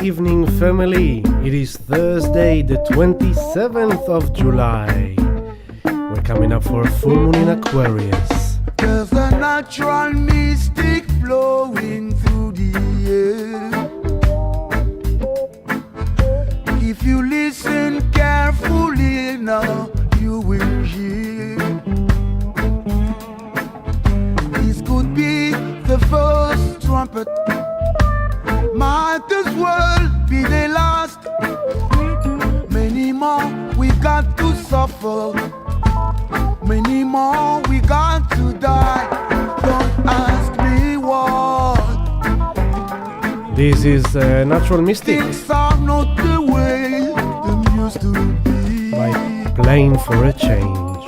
evening, family. It is Thursday, the 27th of July. We're coming up for a full moon in Aquarius. There's a natural mystic flowing through the air. If you listen carefully now, you will hear. This could be the first trumpet, might as well be the last. Many more we got to suffer, many more we got to die. Don't ask me what. This is Natural Mystic. Things are not the way they used to be. By Playing for a Change.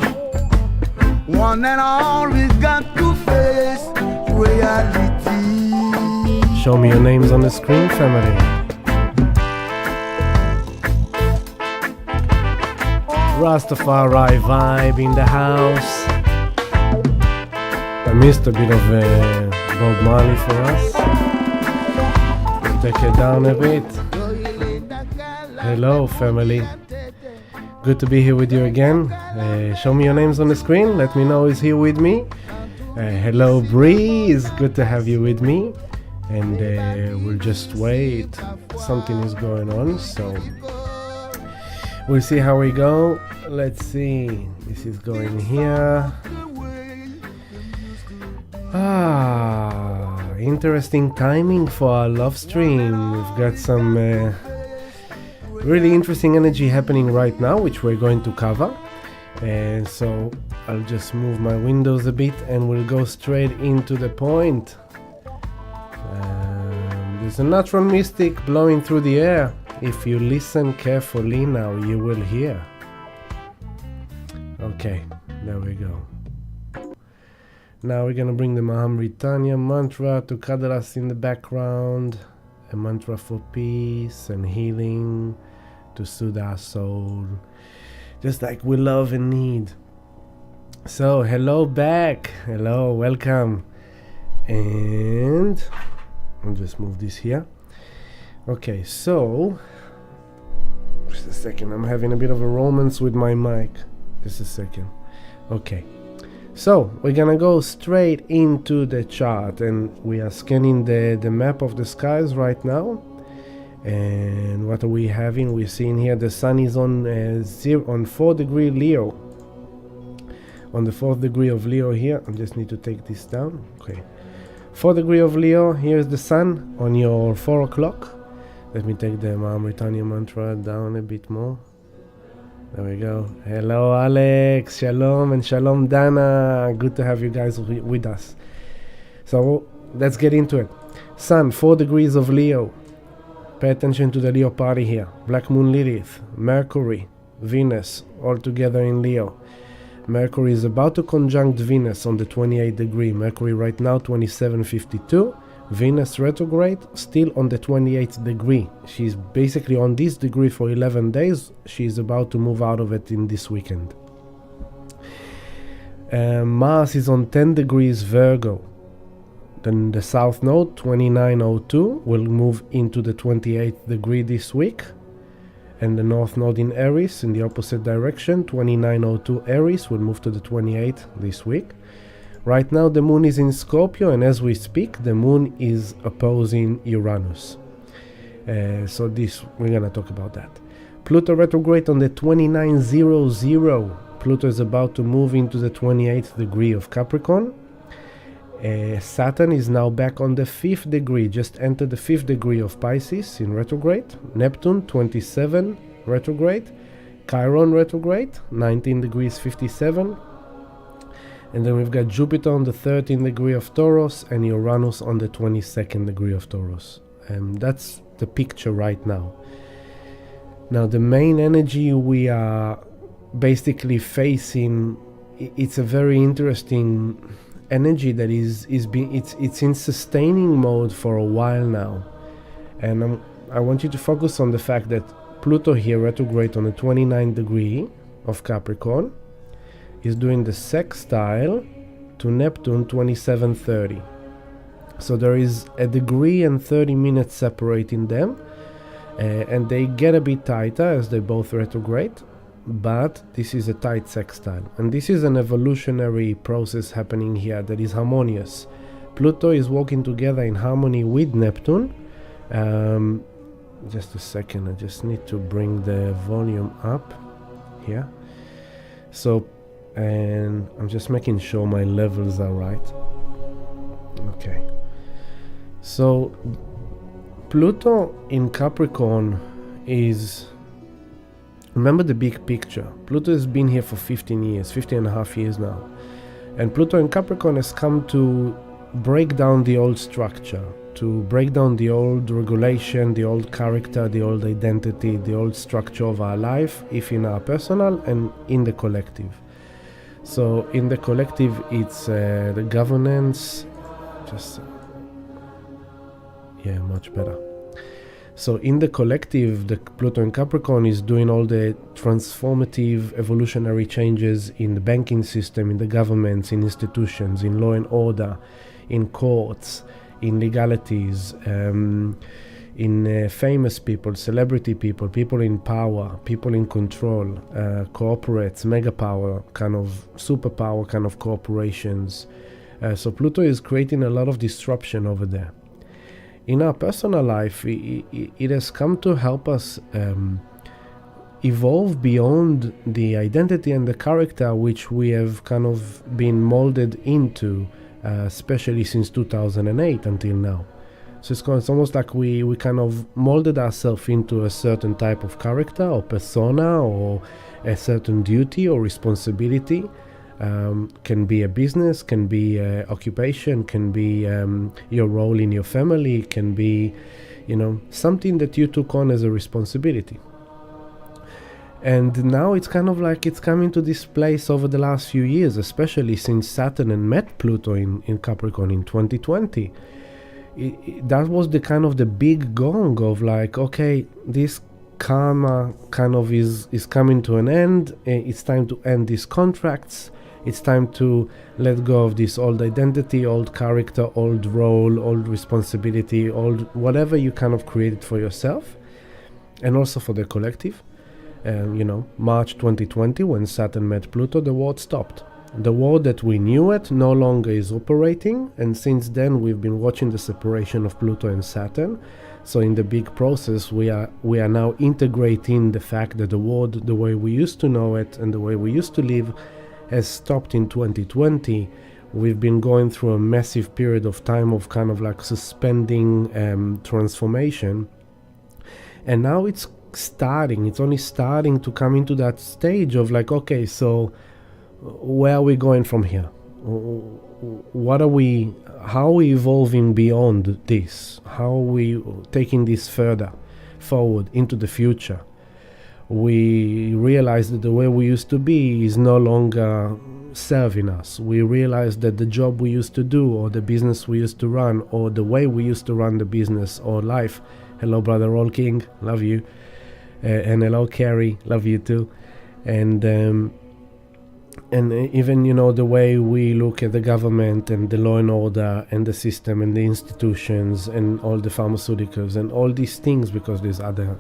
One and all we got to face reality. Show me your names on the screen, family. Rastafari vibe in the house. I missed a bit of Bob Marley for us. Take it down a bit. Hello, family. Good to be here with you again. Show me your names on the screen. Let me know who's here with me. Hello, Bree. It's good to have you with me. And we'll just wait. Something is going on, so we'll see how we go. Let's see. This is going here. Interesting timing for our love stream. We've got some really interesting energy happening right now, which we're going to cover. And so I'll just move my windows a bit and we'll go straight into the point. There's a natural mystic blowing through the air. If you listen carefully now, you will hear. Okay, there we go. Now we're gonna bring the Mahamritanya mantra to cuddle us in the background. A mantra for peace and healing, to soothe our soul, just like we love and need. So, hello back. Hello, welcome. And I'll just move this here. Okay, so just a second, I'm having a bit of a romance with my mic. Just a second. Okay, so we're gonna go straight into the chart, and we are scanning the map of the skies right now. And what are we having? We're seeing here the sun is on 4 degree Leo. On the 4th degree of Leo here. I just need to take this down. Okay, 4 degree of Leo. Here's the sun on your 4 o'clock. Let me take the Mahamritanya mantra down a bit more. There we go. Hello, Alex. Shalom and shalom, Dana. Good to have you guys with us. So let's get into it. Sun, 4 degrees of Leo. Pay attention to the Leo party here. Black Moon Lilith, Mercury, Venus, all together in Leo. Mercury is about to conjunct Venus on the 28th degree. Mercury right now 2752. Venus retrograde still on the 28th degree. She's basically on this degree for 11 days. She's about to move out of it in this weekend. Mars is on 10 degrees Virgo. Then the South Node 2902 will move into the 28th degree this week. And the North Node in Aries in the opposite direction, 2902 Aries, will move to the 28th this week. Right now the moon is in Scorpio, and as we speak the moon is opposing Uranus. So this, we're gonna talk about that. Pluto retrograde on the 2900. Pluto is about to move into the 28th degree of Capricorn. Saturn is now back on the 5th degree, just entered the 5th degree of Pisces in retrograde. Neptune 27 retrograde. Chiron retrograde 19 degrees 57. And then we've got Jupiter on the 13th degree of Taurus and Uranus on the 22nd degree of Taurus. That's the picture right now. Now the main energy we are basically facing, it's a very interesting energy that it's in sustaining mode for a while now. And I want you to focus on the fact that Pluto here retrograde on the 29th degree of Capricorn is doing the sextile to Neptune 2730. So there is a degree and 30 minutes separating them, and they get a bit tighter as they both retrograde, but this is a tight sextile, and this is an evolutionary process happening here that is harmonious. Pluto is working together in harmony with Neptune. Just a second, I just need to bring the volume up here. So, and I'm just making sure my levels are right. Okay. So, Pluto in Capricorn is, remember the big picture. Pluto has been here for 15 years, 15 and a half years now. And Pluto in Capricorn has come to break down the old structure, to break down the old regulation, the old character, the old identity, the old structure of our life, if in our personal and in the collective. So in the collective, it's the governance, much better. So in the collective, the Pluto in Capricorn is doing all the transformative evolutionary changes in the banking system, in the governments, in institutions, in law and order, in courts, in legalities, in famous people, celebrity people, people in power, people in control, corporates, mega power, kind of superpower kind of corporations. So Pluto is creating a lot of disruption over there. In our personal life, it has come to help us evolve beyond the identity and the character which we have kind of been molded into, especially since 2008 until now. So it's almost like we kind of molded ourselves into a certain type of character or persona or a certain duty or responsibility. Can be a business, can be occupation, can be your role in your family, can be, something that you took on as a responsibility. And now it's kind of like it's coming to this place over the last few years, especially since Saturn met Pluto in Capricorn in 2020. That was the kind of the big gong of like, okay, this karma kind of is coming to an end. It's time to end these contracts. It's time to let go of this old identity, old character, old role, old responsibility, old whatever you kind of created for yourself and also for the collective. March 2020, when Saturn met Pluto, the world stopped. The world that we knew it no longer is operating, and since then we've been watching the separation of Pluto and Saturn. So in the big process, we are now integrating the fact that the world, the way we used to know it and the way we used to live, has stopped in 2020. We've been going through a massive period of time of kind of like suspending transformation, and now it's only starting to come into that stage of like, okay, so where are we going from here? How are we evolving beyond this? How are we taking this further forward into the future? We realize that the way we used to be is no longer serving us. We realize that the job we used to do, or the business we used to run, or the way we used to run the business or life. Hello, brother Roll King, love you. And hello, Carrie, love you too. And even, the way we look at the government and the law and order and the system and the institutions and all the pharmaceuticals and all these things, because there's other,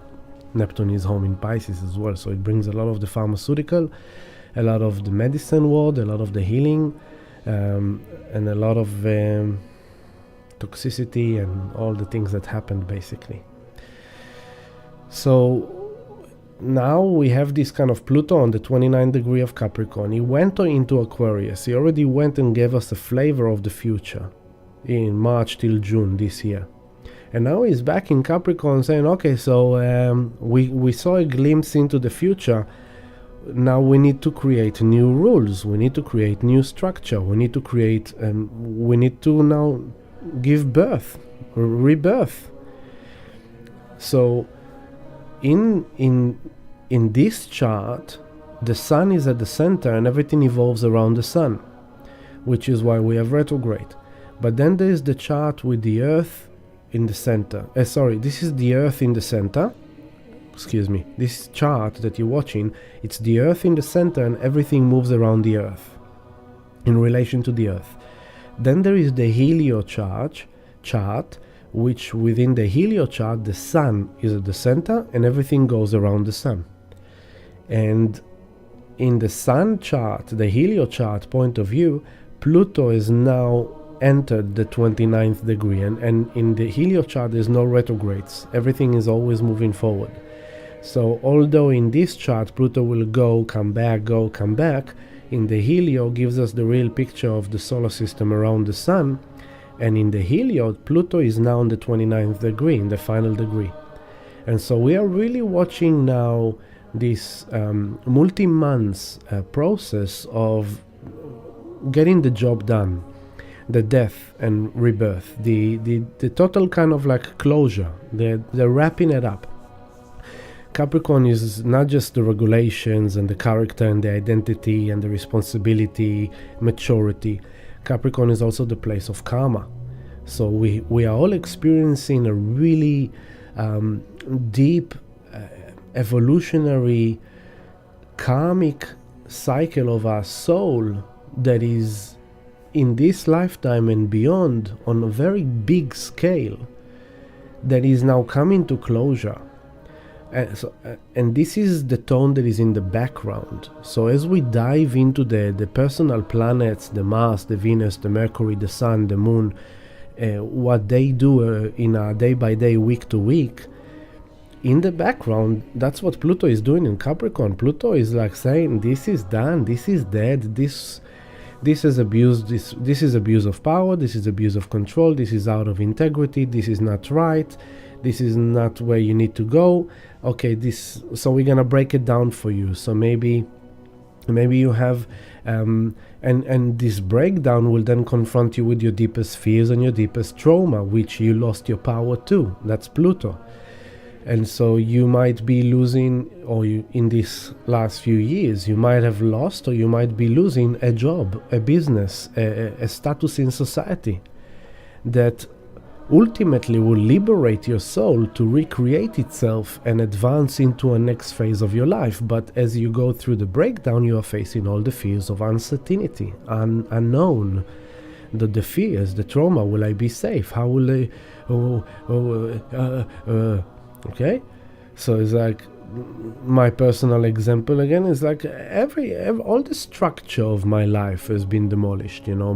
Neptune is home in Pisces as well, so it brings a lot of the pharmaceutical, a lot of the medicine world, a lot of the healing, and a lot of toxicity and all the things that happened basically. So now we have this kind of Pluto on the 29th degree of Capricorn. He went into Aquarius. He already went and gave us a flavor of the future in March till June this year. And now he's back in Capricorn saying, okay, so we saw a glimpse into the future. Now we need to create new rules. We need to create new structure. We need to create, we need to now give birth, rebirth. So in this chart, the sun is at the center and everything evolves around the sun, which is why we have retrograde. But then there is the chart with the earth in the center. This is the earth in the center. Excuse me. This chart that you're watching, it's the earth in the center and everything moves around the earth in relation to the earth. Then there is the helio chart, which within the heliochart, the sun is at the center and everything goes around the sun. And in the sun chart, the heliochart point of view, Pluto is now entered the 29th degree, and in the heliochart there's no retrogrades. Everything is always moving forward. So although in this chart Pluto will go, come back, in the helio gives us the real picture of the solar system around the sun, and in the helio Pluto is now in the 29th degree, in the final degree. And so we are really watching now this multi-months process of getting the job done, the death and rebirth, the total kind of like closure, they're wrapping it up. Capricorn is not just the regulations and the character and the identity and the responsibility, maturity. Capricorn is also the place of karma. So we are all experiencing a really deep evolutionary karmic cycle of our soul that is in this lifetime and beyond on a very big scale that is now coming to closure. And this is the tone that is in the background. So as we dive into the personal planets, the Mars, the Venus, the Mercury, the Sun, the Moon, what they do in a day by day, week to week, in the background, that's what Pluto is doing in Capricorn. Pluto is like saying, this is done, this is dead, this is abuse, this is abuse of power, this is abuse of control, this is out of integrity, this is not right, this is not where you need to go. Okay, so we're gonna break it down for you. So maybe you have and this breakdown will then confront you with your deepest fears and your deepest trauma, which you lost your power to. That's Pluto. And so you might be losing, or in these last few years, you might have lost, or you might be losing a job, a business, a status in society that ultimately will liberate your soul to recreate itself and advance into a next phase of your life. But as you go through the breakdown, you are facing all the fears of uncertainty, unknown, the fears, the trauma. Will I be safe? How will I... Okay, so it's like my personal example again is like every all the structure of my life has been demolished. You know,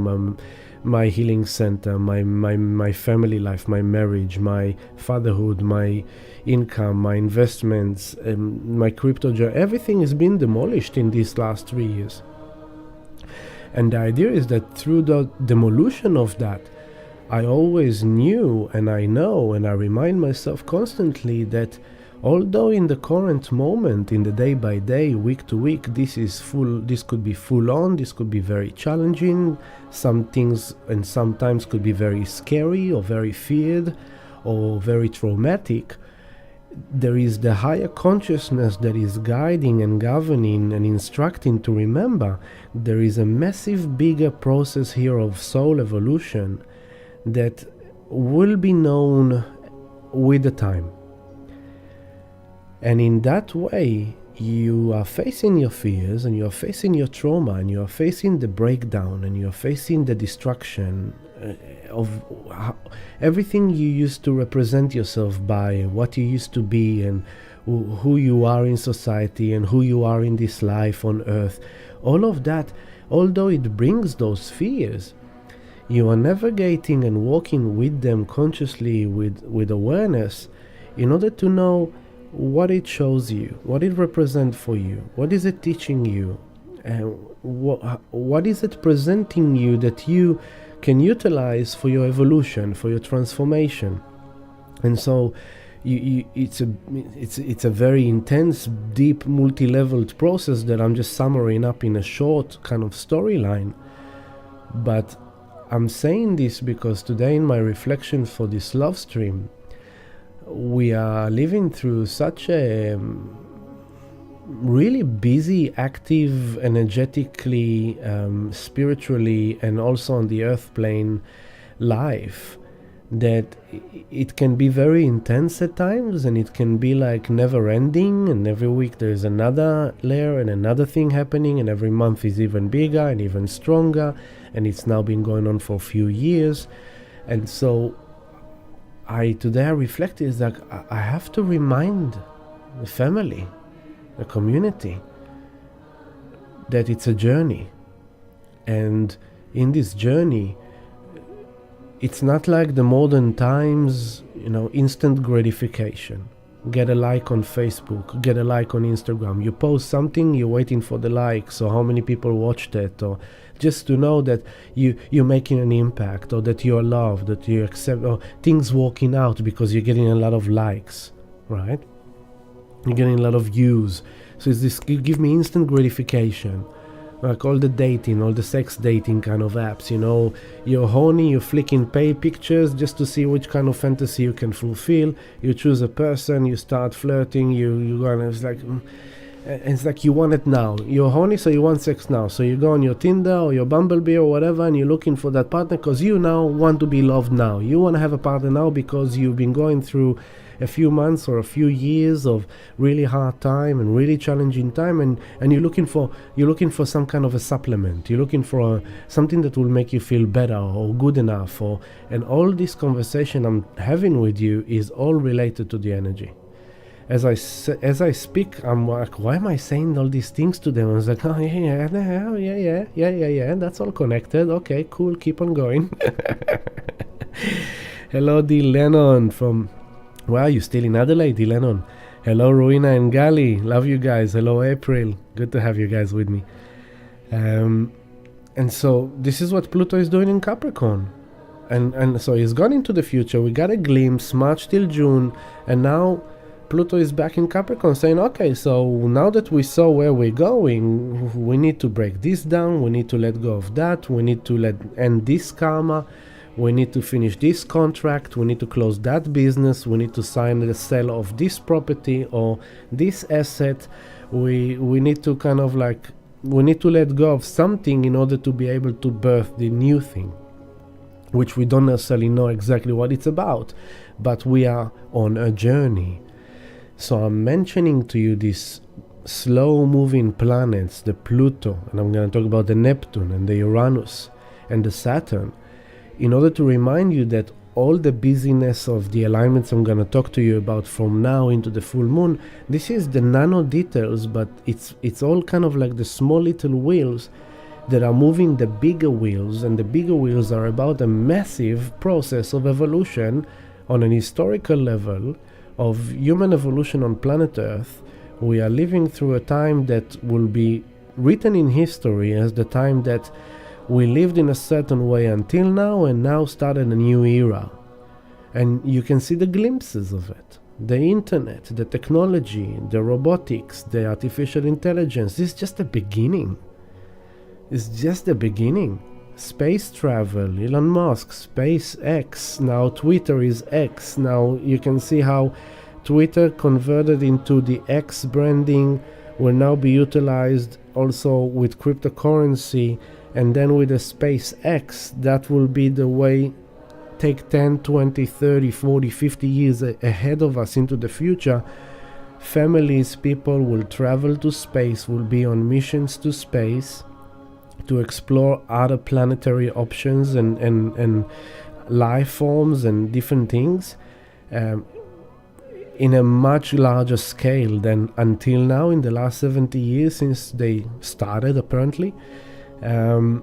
my healing center, my family life, my marriage, my fatherhood, my income, my investments, my crypto journey, everything has been demolished in these last 3 years. And the idea is that through the demolition of that, I always knew, and I know, and I remind myself constantly that although in the current moment, in the day by day, week to week, this could be full on, this could be very challenging, some things and sometimes could be very scary or very feared or very traumatic, there is the higher consciousness that is guiding and governing and instructing to remember there is a massive bigger process here of soul evolution that will be known with the time. And in that way, you are facing your fears and you are facing your trauma and you are facing the breakdown and you are facing the destruction of everything you used to represent yourself by, what you used to be, and who you are in society and who you are in this life on earth. All of that, although it brings those fears, you are navigating and walking with them consciously with awareness in order to know what it shows you, what it represents for you, what is it teaching you, and what is it presenting you that you can utilize for your evolution, for your transformation. And so it's a very intense, deep, multi-leveled process that I'm just summarizing up in a short kind of storyline. But I'm saying this because today in my reflection for this love stream, we are living through such a really busy, active, energetically, spiritually, and also on the earth plane life, that it can be very intense at times, and it can be like never ending, and every week there's another layer and another thing happening, and every month is even bigger and even stronger, and it's now been going on for a few years. And so today I reflected is that I have to remind the family, the community, that it's a journey. And in this journey, it's not like the modern times, instant gratification. Get a like on Facebook, get a like on Instagram. You post something, you're waiting for the likes, or how many people watched it, or just to know that you're making an impact, or that you're loved, that you accept, or things working out because you're getting a lot of likes, right? You're getting a lot of views. So it's this, give me instant gratification. Like all the dating, all the sex dating kind of apps, you're horny, you're flicking pay pictures just to see which kind of fantasy you can fulfill. You choose a person, you start flirting, you go, and it's like you want it now. You're horny, so you want sex now. So you go on your Tinder or your Bumblebee or whatever, and you're looking for that partner because you now want to be loved now. You want to have a partner now because you've been going through a few months or a few years of really hard time and really challenging time, and you're looking for some kind of a supplement. You're looking for something that will make you feel better or good enough, and all this conversation I'm having with you is all related to the energy. As I speak, I'm like, why am I saying all these things to them? I was like, oh yeah, that's all connected. Okay, cool, keep on going. Hello, D. Lennon from... Wow, you still in Adelaide, D. Lennon. Hello, Ruina and Gali. Love you guys. Hello, April. Good to have you guys with me. And so this is what Pluto is doing in Capricorn. And so he's gone into the future. We got a glimpse, March till June. And now Pluto is back in Capricorn saying, okay, so now that we saw where we're going, we need to break this down. We need to let go of that. We need to end this karma. We need to finish this contract, we need to close that business, we need to sign the sale of this property or this asset. We need to we need to let go of something in order to be able to birth the new thing, which we don't necessarily know exactly what it's about, but we are on a journey. So I'm mentioning to you these slow moving planets, the Pluto, and I'm going to talk about the Neptune and the Uranus and the Saturn, in order to remind you that all the busyness of the alignments I'm going to talk to you about from now into the full moon, this is the nano details, but it's all kind of like the small little wheels that are moving the bigger wheels, and the bigger wheels are about a massive process of evolution on an historical level of human evolution on planet Earth. We are living through a time that will be written in history as the time that we lived in a certain way until now, and now started a new era. And you can see the glimpses of it. The internet, the technology, the robotics, the artificial intelligence. This is just the beginning. It's just the beginning. Space travel, Elon Musk, SpaceX, now Twitter is X. Now you can see how Twitter converted into the X branding will now be utilized also with cryptocurrency. And then with the SpaceX, that will be the way, take 10, 20, 30, 40, 50 years ahead of us into the future. Families, people will travel to space, will be on missions to space to explore other planetary options and life forms and different things in a much larger scale than until now in the last 70 years since they started, apparently. And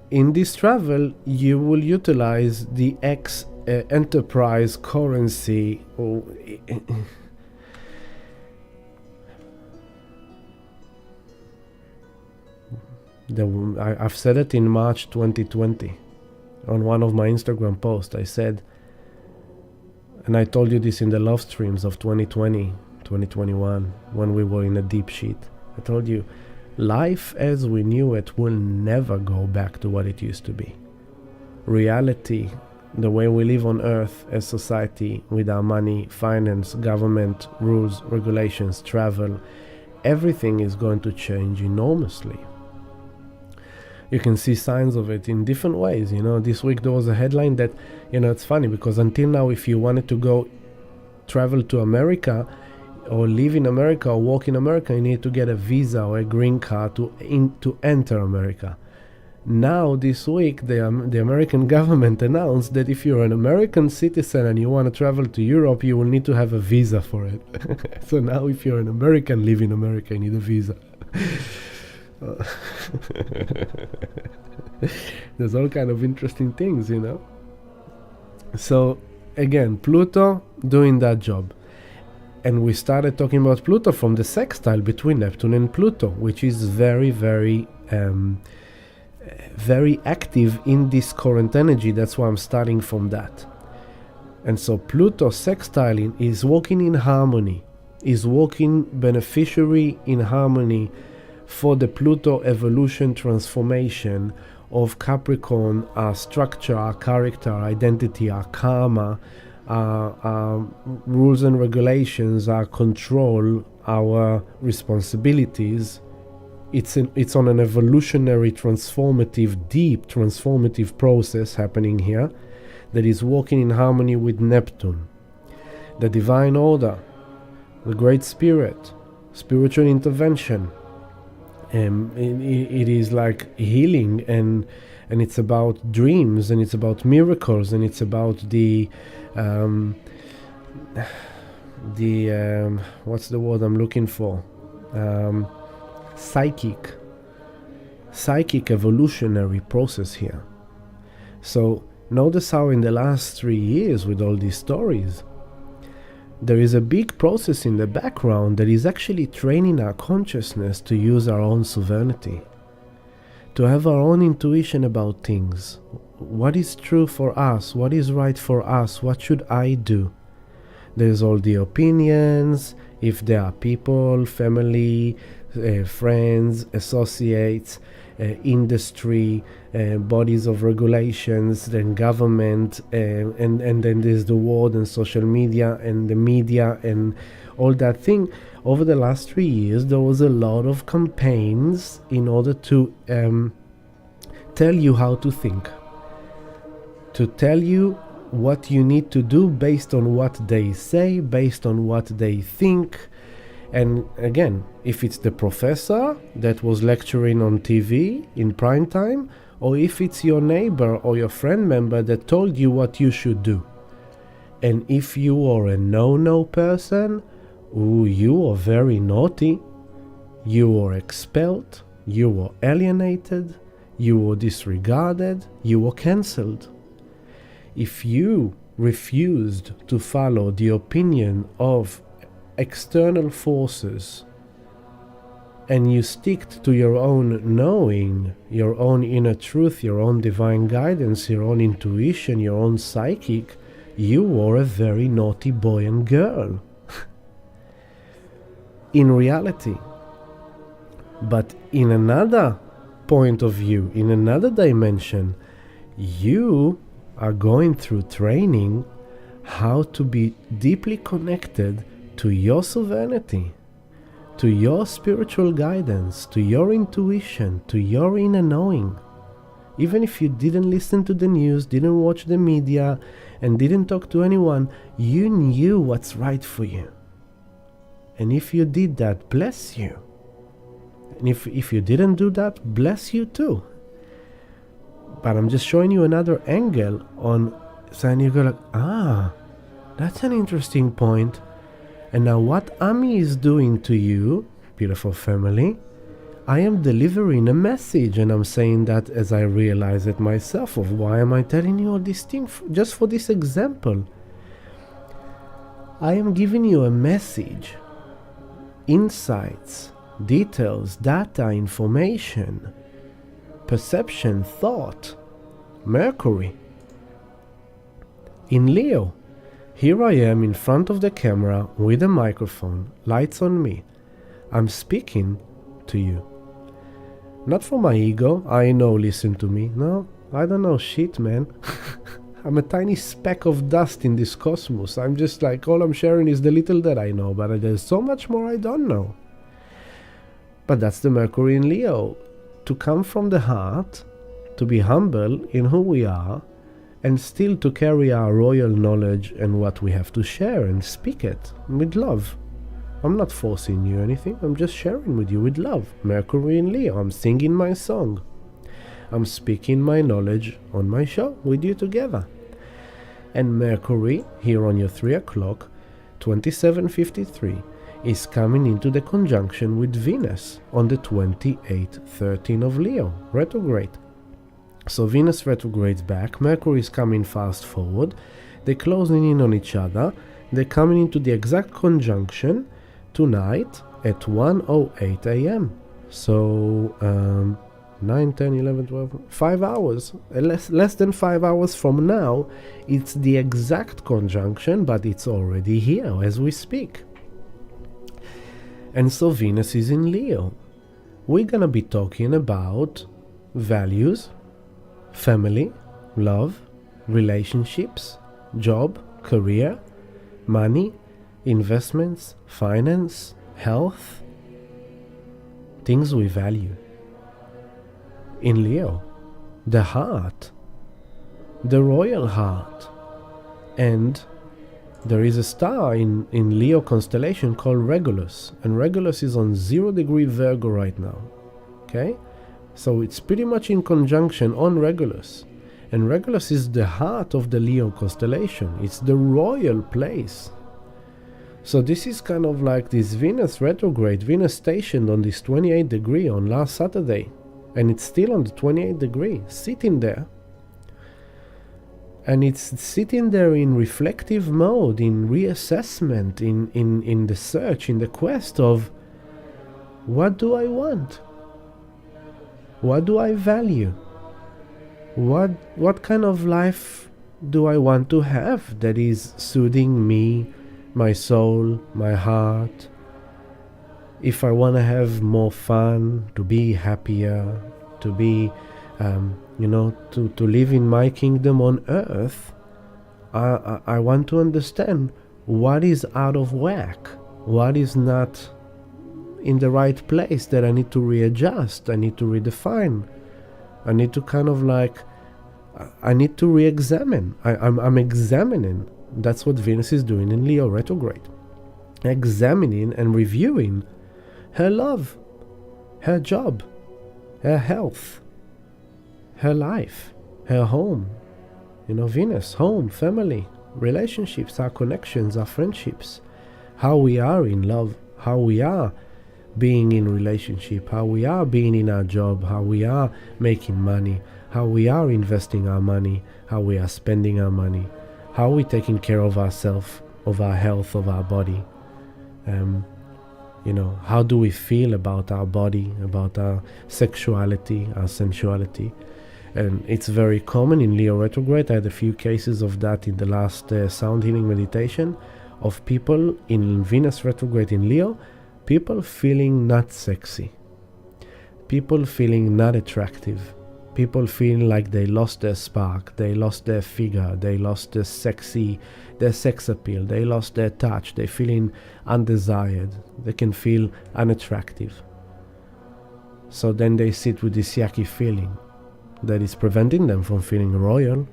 in this travel, you will utilize the X enterprise currency. I've said it in March 2020 on one of my Instagram posts. I said, and I told you this in the love streams of 2020, 2021, when we were in a deep shit. I told you, life as we knew it will never go back to what it used to be. Reality, the way we live on Earth as society, with our money, finance, government, rules, regulations, travel, everything is going to change enormously. You can see signs of it in different ways. This week there was a headline that, it's funny because until now, if you wanted to go travel to America, or live in America or work in America, you need to get a visa or a green card to enter America. Now this week the American government announced that if you're an American citizen and you want to travel to Europe, you will need to have a visa for it. So now if you're an American, live in America, you need a visa. There's all kind of interesting things, you know. So again, Pluto doing that job. And we started talking about Pluto from the sextile between Neptune and Pluto, which is very, very very active in this current energy. That's why I'm starting from that. And so Pluto sextiling is working in harmony, is working beneficiary in harmony for the Pluto evolution transformation of Capricorn, our structure, our character, our identity, our karma, our rules and regulations, our control, our responsibilities. It's on an evolutionary, transformative, deep transformative process happening here that is working in harmony with Neptune, the divine order, the great spirit, spiritual intervention. It is like healing, and it's about dreams, and it's about miracles, and it's about the what's the word I'm looking for? Psychic evolutionary process here. So notice how in the last 3 years with all these stories, there is a big process in the background that is actually training our consciousness to use our own sovereignty, to have our own intuition about things. What is true for us? What is right for us? What should I do? There's all the opinions, if there are people, family, friends, associates, industry, bodies of regulations, then government, and then there's the world and social media and the media and all that thing. Over the last 3 years, there was a lot of campaigns in order to tell you how to think, to tell you what you need to do based on what they say, based on what they think. And again, if it's the professor that was lecturing on TV in prime time, or if it's your neighbor or your friend member that told you what you should do. And if you are a no-no person, you are very naughty, you are expelled, you are alienated, you are disregarded, you are cancelled. If you refused to follow the opinion of external forces and you stick to your own knowing, your own inner truth, your own divine guidance, your own intuition, your own psychic, you are a very naughty boy and girl. In reality. But in another point of view, in another dimension, you are going through training how to be deeply connected to your sovereignty, to your spiritual guidance, to your intuition, to your inner knowing. Even if you didn't listen to the news, didn't watch the media, and didn't talk to anyone, you knew what's right for you. And if you did that, bless you. And if you didn't do that, bless you too. But I'm just showing you another angle on, so you go like, that's an interesting point. And now what Ami is doing to you, beautiful family, I am delivering a message, and I'm saying that as I realize it myself of why am I telling you all these things just for this example. I am giving you a message, insights, details, data, information, perception, thought, Mercury. In Leo, here I am in front of the camera with a microphone, lights on me. I'm speaking to you. Not for my ego, I know, listen to me. No, I don't know shit, man. I'm a tiny speck of dust in this cosmos. I'm just like, all I'm sharing is the little that I know, but there's so much more I don't know. But that's the Mercury in Leo. To come from the heart, to be humble in who we are, and still to carry our royal knowledge and what we have to share and speak it with love. I'm not forcing you anything, I'm just sharing with you with love. Mercury in Leo, I'm singing my song. I'm speaking my knowledge on my show with you together. And Mercury, here on your 3 o'clock, 2753, is coming into the conjunction with Venus on the 28th/13 of Leo, retrograde. So Venus retrogrades back, Mercury is coming fast forward, they're closing in on each other, they're coming into the exact conjunction tonight at 1:08 a.m. So 9, 10, 11, 12, 5 hours, less than 5 hours from now, it's the exact conjunction, but it's already here as we speak. And so Venus is in Leo. We're gonna be talking about values, family, love, relationships, job, career, money, investments, finance, health, things we value. In Leo, the heart, the royal heart. And there is a star in Leo constellation called Regulus, and Regulus is on 0° Virgo right now. Okay? So it's pretty much in conjunction on Regulus. And Regulus is the heart of the Leo constellation. It's the royal place. So this is kind of like this Venus retrograde, Venus stationed on this 28° on last Saturday. And it's still on the 28°, sitting there. And it's sitting there in reflective mode, in reassessment, in the search, in the quest of what do I want? What do I value? What kind of life do I want to have that is soothing me, my soul, my heart? If I want to have more fun, to be happier, to be, to live in my kingdom on earth, I want to understand what is out of whack, what is not in the right place that I need to readjust, I need to redefine, I need to I need to re-examine. I'm examining. That's what Venus is doing in Leo retrograde. Examining and reviewing her love, her job, her health, her life, her home. Venus, home, family, relationships, our connections, our friendships, how we are in love, how we are being in relationship, how we are being in our job, how we are making money, how we are investing our money, how we are spending our money, how we taking care of ourselves, of our health, of our body. How do we feel about our body, about our sexuality, our sensuality? And it's very common in Leo retrograde. I had a few cases of that in the last sound healing meditation, of people in Venus retrograde in Leo, people feeling not sexy, people feeling not attractive, people feeling like they lost their spark, they lost their figure, they lost their sex appeal, they lost their touch, they're feeling undesired, they can feel unattractive. So then they sit with this yucky feeling that is preventing them from feeling royal.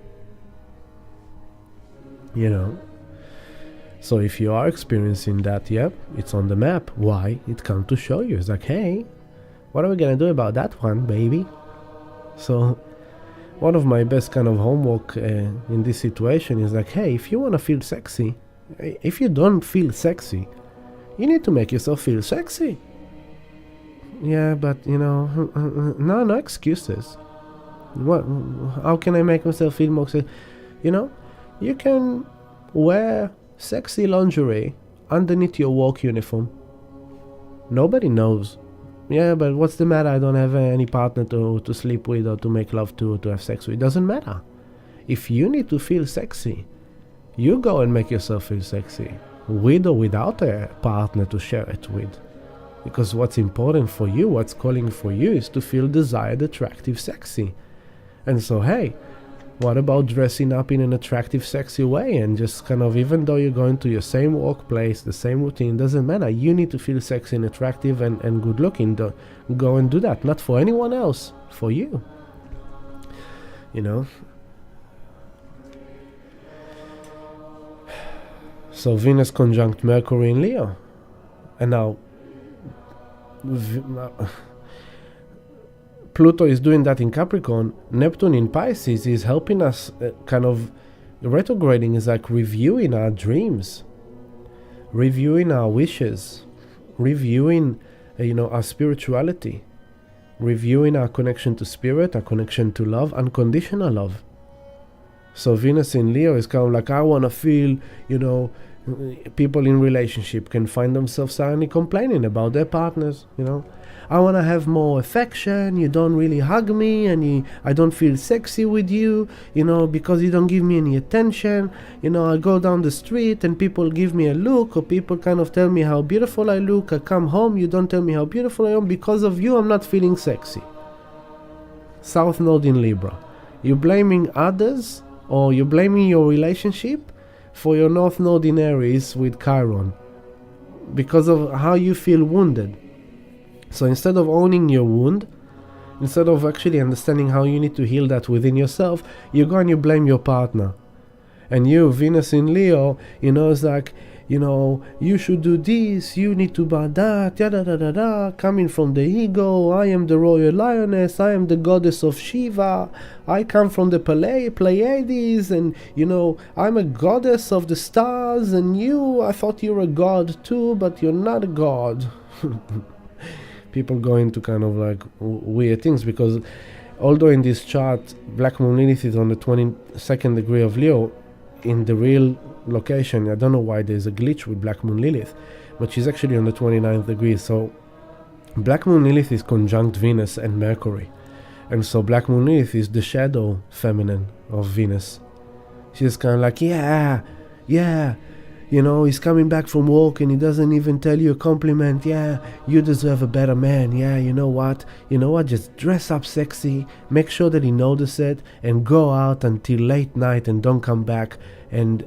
So if you are experiencing that, yep, it's on the map. Why? It comes to show you. It's like, hey, what are we gonna do about that one, baby? So one of my best kind of homework in this situation is like, hey, if you want to feel sexy, if you don't feel sexy, you need to make yourself feel sexy. Yeah, but no excuses. How can I make myself feel more sexy? You can wear sexy lingerie underneath your work uniform. Nobody knows. Yeah, but what's the matter? I don't have any partner to sleep with or to make love to or to have sex with. It doesn't matter. If you need to feel sexy, you go and make yourself feel sexy, with or without a partner to share it with. Because what's important for you, what's calling for you, is to feel desired, attractive, sexy. And so, hey, what about dressing up in an attractive, sexy way and just kind of, even though you're going to your same workplace, the same routine, doesn't matter. You need to feel sexy and attractive and good looking. Go and do that. Not for anyone else, for you. So Venus conjunct Mercury in Leo. And now Pluto is doing that in Capricorn. Neptune in Pisces is helping us kind of retrograding, is like reviewing our dreams, reviewing our wishes, reviewing our spirituality, reviewing our connection to spirit, our connection to love, unconditional love. So Venus in Leo is kind of like, I want to feel, people in relationship can find themselves suddenly complaining about their partners, I want to have more affection, you don't really hug me, and I don't feel sexy with you, because you don't give me any attention. I go down the street and people give me a look, or people kind of tell me how beautiful I look. I come home, you don't tell me how beautiful I am. Because of you, I'm not feeling sexy. South Node in Libra. You're blaming others, or you're blaming your relationship for your North Node in Aries with Chiron, because of how you feel wounded. So instead of owning your wound, instead of actually understanding how you need to heal that within yourself, you go and you blame your partner. And you, Venus in Leo, it's like, you should do this, you need to buy that, yada da da da, coming from the ego. I am the royal lioness, I am the goddess of Shiva, I come from the Pleiades, and I'm a goddess of the stars, and I thought you were a god too, but you're not a god. People go into kind of like weird things, because although in this chart Black Moon Lilith is on the 22nd degree of Leo, in the real location, I don't know why there's a glitch with Black Moon Lilith, but she's actually on the 29th degree. So Black Moon Lilith is conjunct Venus and Mercury, and so Black Moon Lilith is the shadow feminine of Venus. She's kind of like, he's coming back from work and he doesn't even tell you a compliment. Yeah, you deserve a better man. Yeah, you know what? Just dress up sexy, make sure that he notices it, and go out until late night and don't come back. And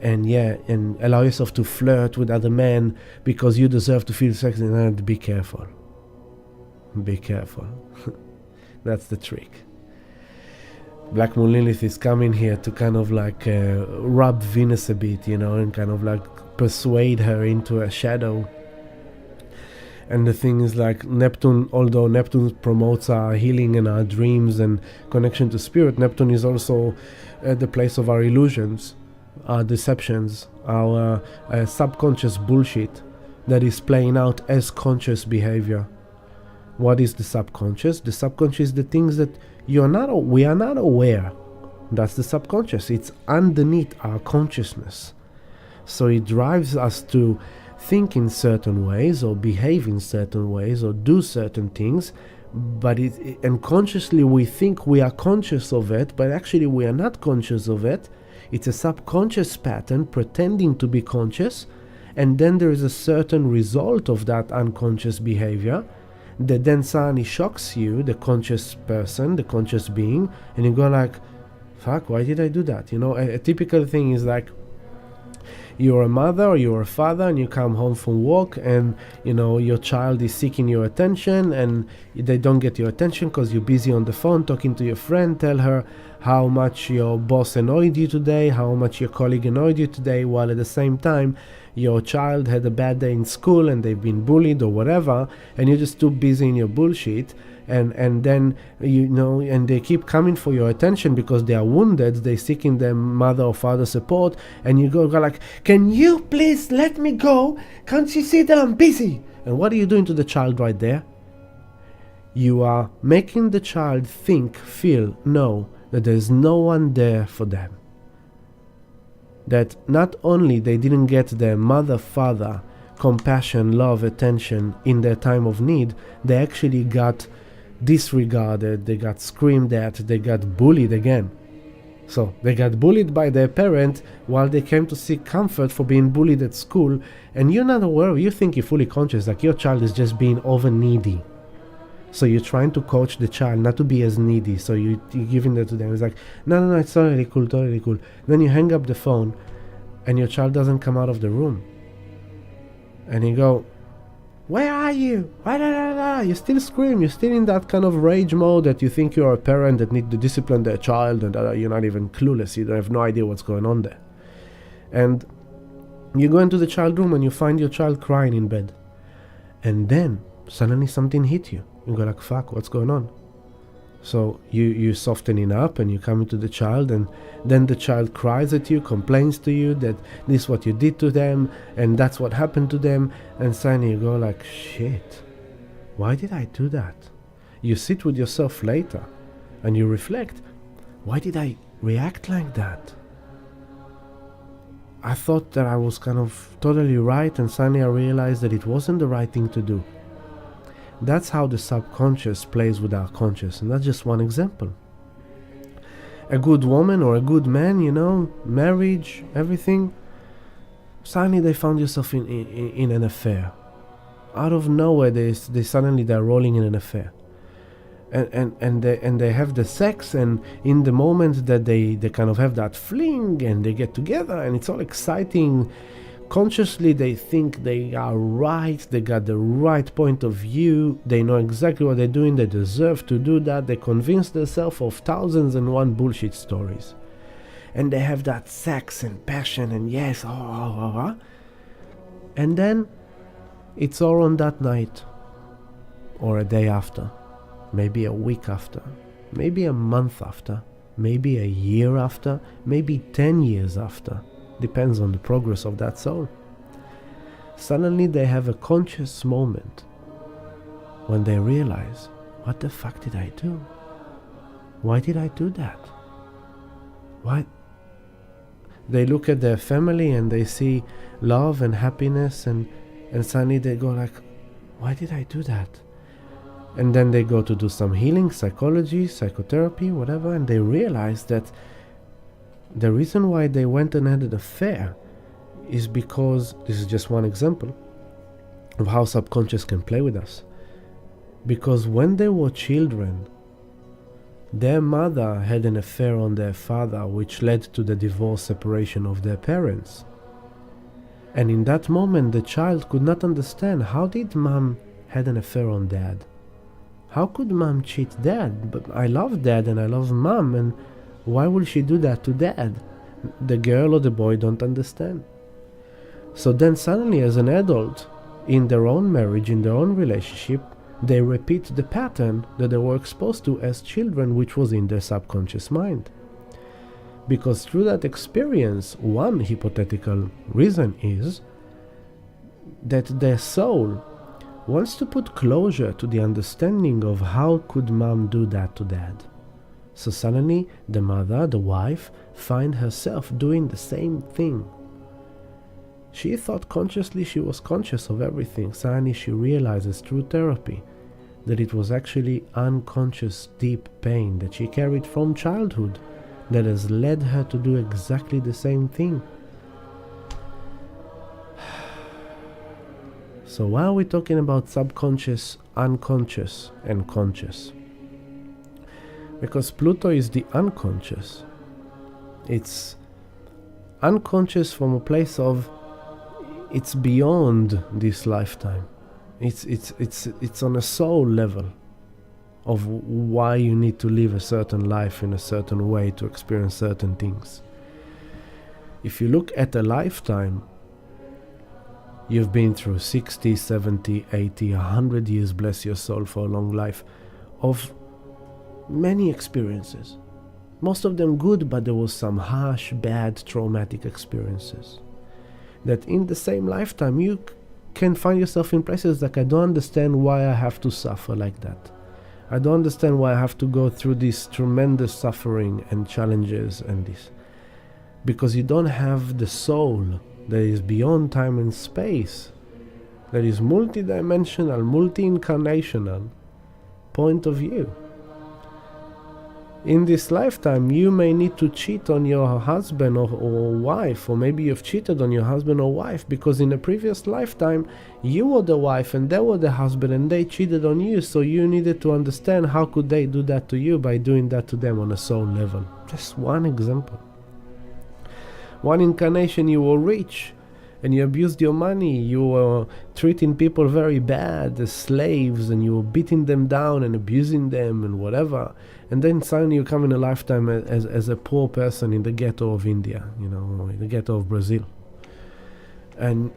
allow yourself to flirt with other men because you deserve to feel sexy. And be careful. Be careful. That's the trick. Black Moon Lilith is coming here to kind of like rub Venus a bit, and kind of like persuade her into a shadow. And the thing is, like, Neptune, although Neptune promotes our healing and our dreams and connection to spirit, Neptune is also the place of our illusions, our deceptions, our subconscious bullshit that is playing out as conscious behavior. What is the subconscious? The subconscious is the things that we are not aware. That's the subconscious. It's underneath our consciousness. So it drives us to think in certain ways, or behave in certain ways, or do certain things, but and consciously we think we are conscious of it, but actually we are not conscious of it. It's a subconscious pattern pretending to be conscious, and then there is a certain result of that unconscious behavior that then suddenly shocks you, the conscious person, the conscious being, and you go like, fuck, why did I do that? A typical thing is like, you're a mother or you're a father and you come home from work, and your child is seeking your attention and they don't get your attention because you're busy on the phone talking to your friend. Tell her how much your boss annoyed you today, how much your colleague annoyed you today, while at the same time your child had a bad day in school and they've been bullied or whatever, and you're just too busy in your bullshit. And then and they keep coming for your attention because they are wounded. They seeking their mother or father support, and you go like, can you please let me go? Can't you see that I'm busy? And what are you doing to the child right there? You are making the child feel, know that there's no one there for them. That not only they didn't get their mother, father, compassion, love, attention in their time of need, they actually got disregarded, they got screamed at, they got bullied again. So they got bullied by their parent while they came to seek comfort for being bullied at school, and you're not aware, you think you're fully conscious, like your child is just being over needy. So you're trying to coach the child not to be as needy, so you're giving that to them. It's like, no, it's totally cool. Then you hang up the phone and your child doesn't come out of the room. And you go, where are you? You still scream. You're still in that kind of rage mode that you think you're a parent that need to discipline their child, and you're not even clueless. You have no idea what's going on there. And you go into the child room and you find your child crying in bed. And then suddenly something hit you. You go like, fuck, what's going on? So you softening up and you come into the child, and then the child cries at you, complains to you that this is what you did to them and that's what happened to them, and suddenly you go like, shit, why did I do that? You sit with yourself later and you reflect, why did I react like that? I thought that I was kind of totally right, and suddenly I realized that it wasn't the right thing to do. That's how the subconscious plays with our conscious, and that's just one example. A good woman or a good man, marriage, everything, suddenly they found yourself in an affair. Out of nowhere, they're rolling in an affair. And they have the sex, and in the moment that they kind of have that fling and they get together and it's all exciting, consciously they think they are right, they got the right point of view, they know exactly what they're doing, they deserve to do that, they convince themselves of 1001 bullshit stories. And they have that sex and passion and yes, and then it's all on that night, or a day after, maybe a week after, maybe a month after, maybe a year after, maybe 10 years after. Depends on the progress of that soul. Suddenly they have a conscious moment when they realize, what the fuck did I do? Why did I do that? Why? They look at their family and they see love and happiness, and suddenly they go like, why did I do that? And then they go to do some healing, psychology, psychotherapy, whatever, and they realize that the reason why they went and had an affair is because, this is just one example of how subconscious can play with us. Because when they were children, their mother had an affair on their father, which led to the divorce, separation of their parents. And in that moment, the child could not understand, how did mom had an affair on dad? How could mom cheat dad? But I love dad and I love mom, and why will she do that to dad? The girl or the boy don't understand. So then suddenly as an adult, in their own marriage, in their own relationship, they repeat the pattern that they were exposed to as children, which was in their subconscious mind. Because through that experience, one hypothetical reason is that their soul wants to put closure to the understanding of how could mom do that to dad. So suddenly, the mother, the wife, find herself doing the same thing. She thought consciously she was conscious of everything. Suddenly she realizes through therapy that it was actually unconscious deep pain that she carried from childhood that has led her to do exactly the same thing. So why are we talking about subconscious, unconscious, and conscious? Because Pluto is the unconscious. It's unconscious from a place of, it's beyond this lifetime. It's on a soul level of why you need to live a certain life in a certain way to experience certain things. If you look at a lifetime, you've been through 60, 70, 80, 100 years, bless your soul, for a long life, of many experiences. Most of them good, but there was some harsh, bad, traumatic experiences. That in the same lifetime you can find yourself in places like, I don't understand why I have to suffer like that. I don't understand why I have to go through this tremendous suffering and challenges and this. Because you don't have the soul that is beyond time and space, that is multidimensional, multi-incarnational point of view. In this lifetime, you may need to cheat on your husband or wife, or maybe you've cheated on your husband or wife because in a previous lifetime, you were the wife and they were the husband and they cheated on you, so you needed to understand how could they do that to you by doing that to them on a soul level. Just one example. One incarnation you were rich and you abused your money, you were treating people very bad as slaves and you were beating them down and abusing them and whatever. And then suddenly you come in a lifetime as a poor person in the ghetto of India, in the ghetto of Brazil. And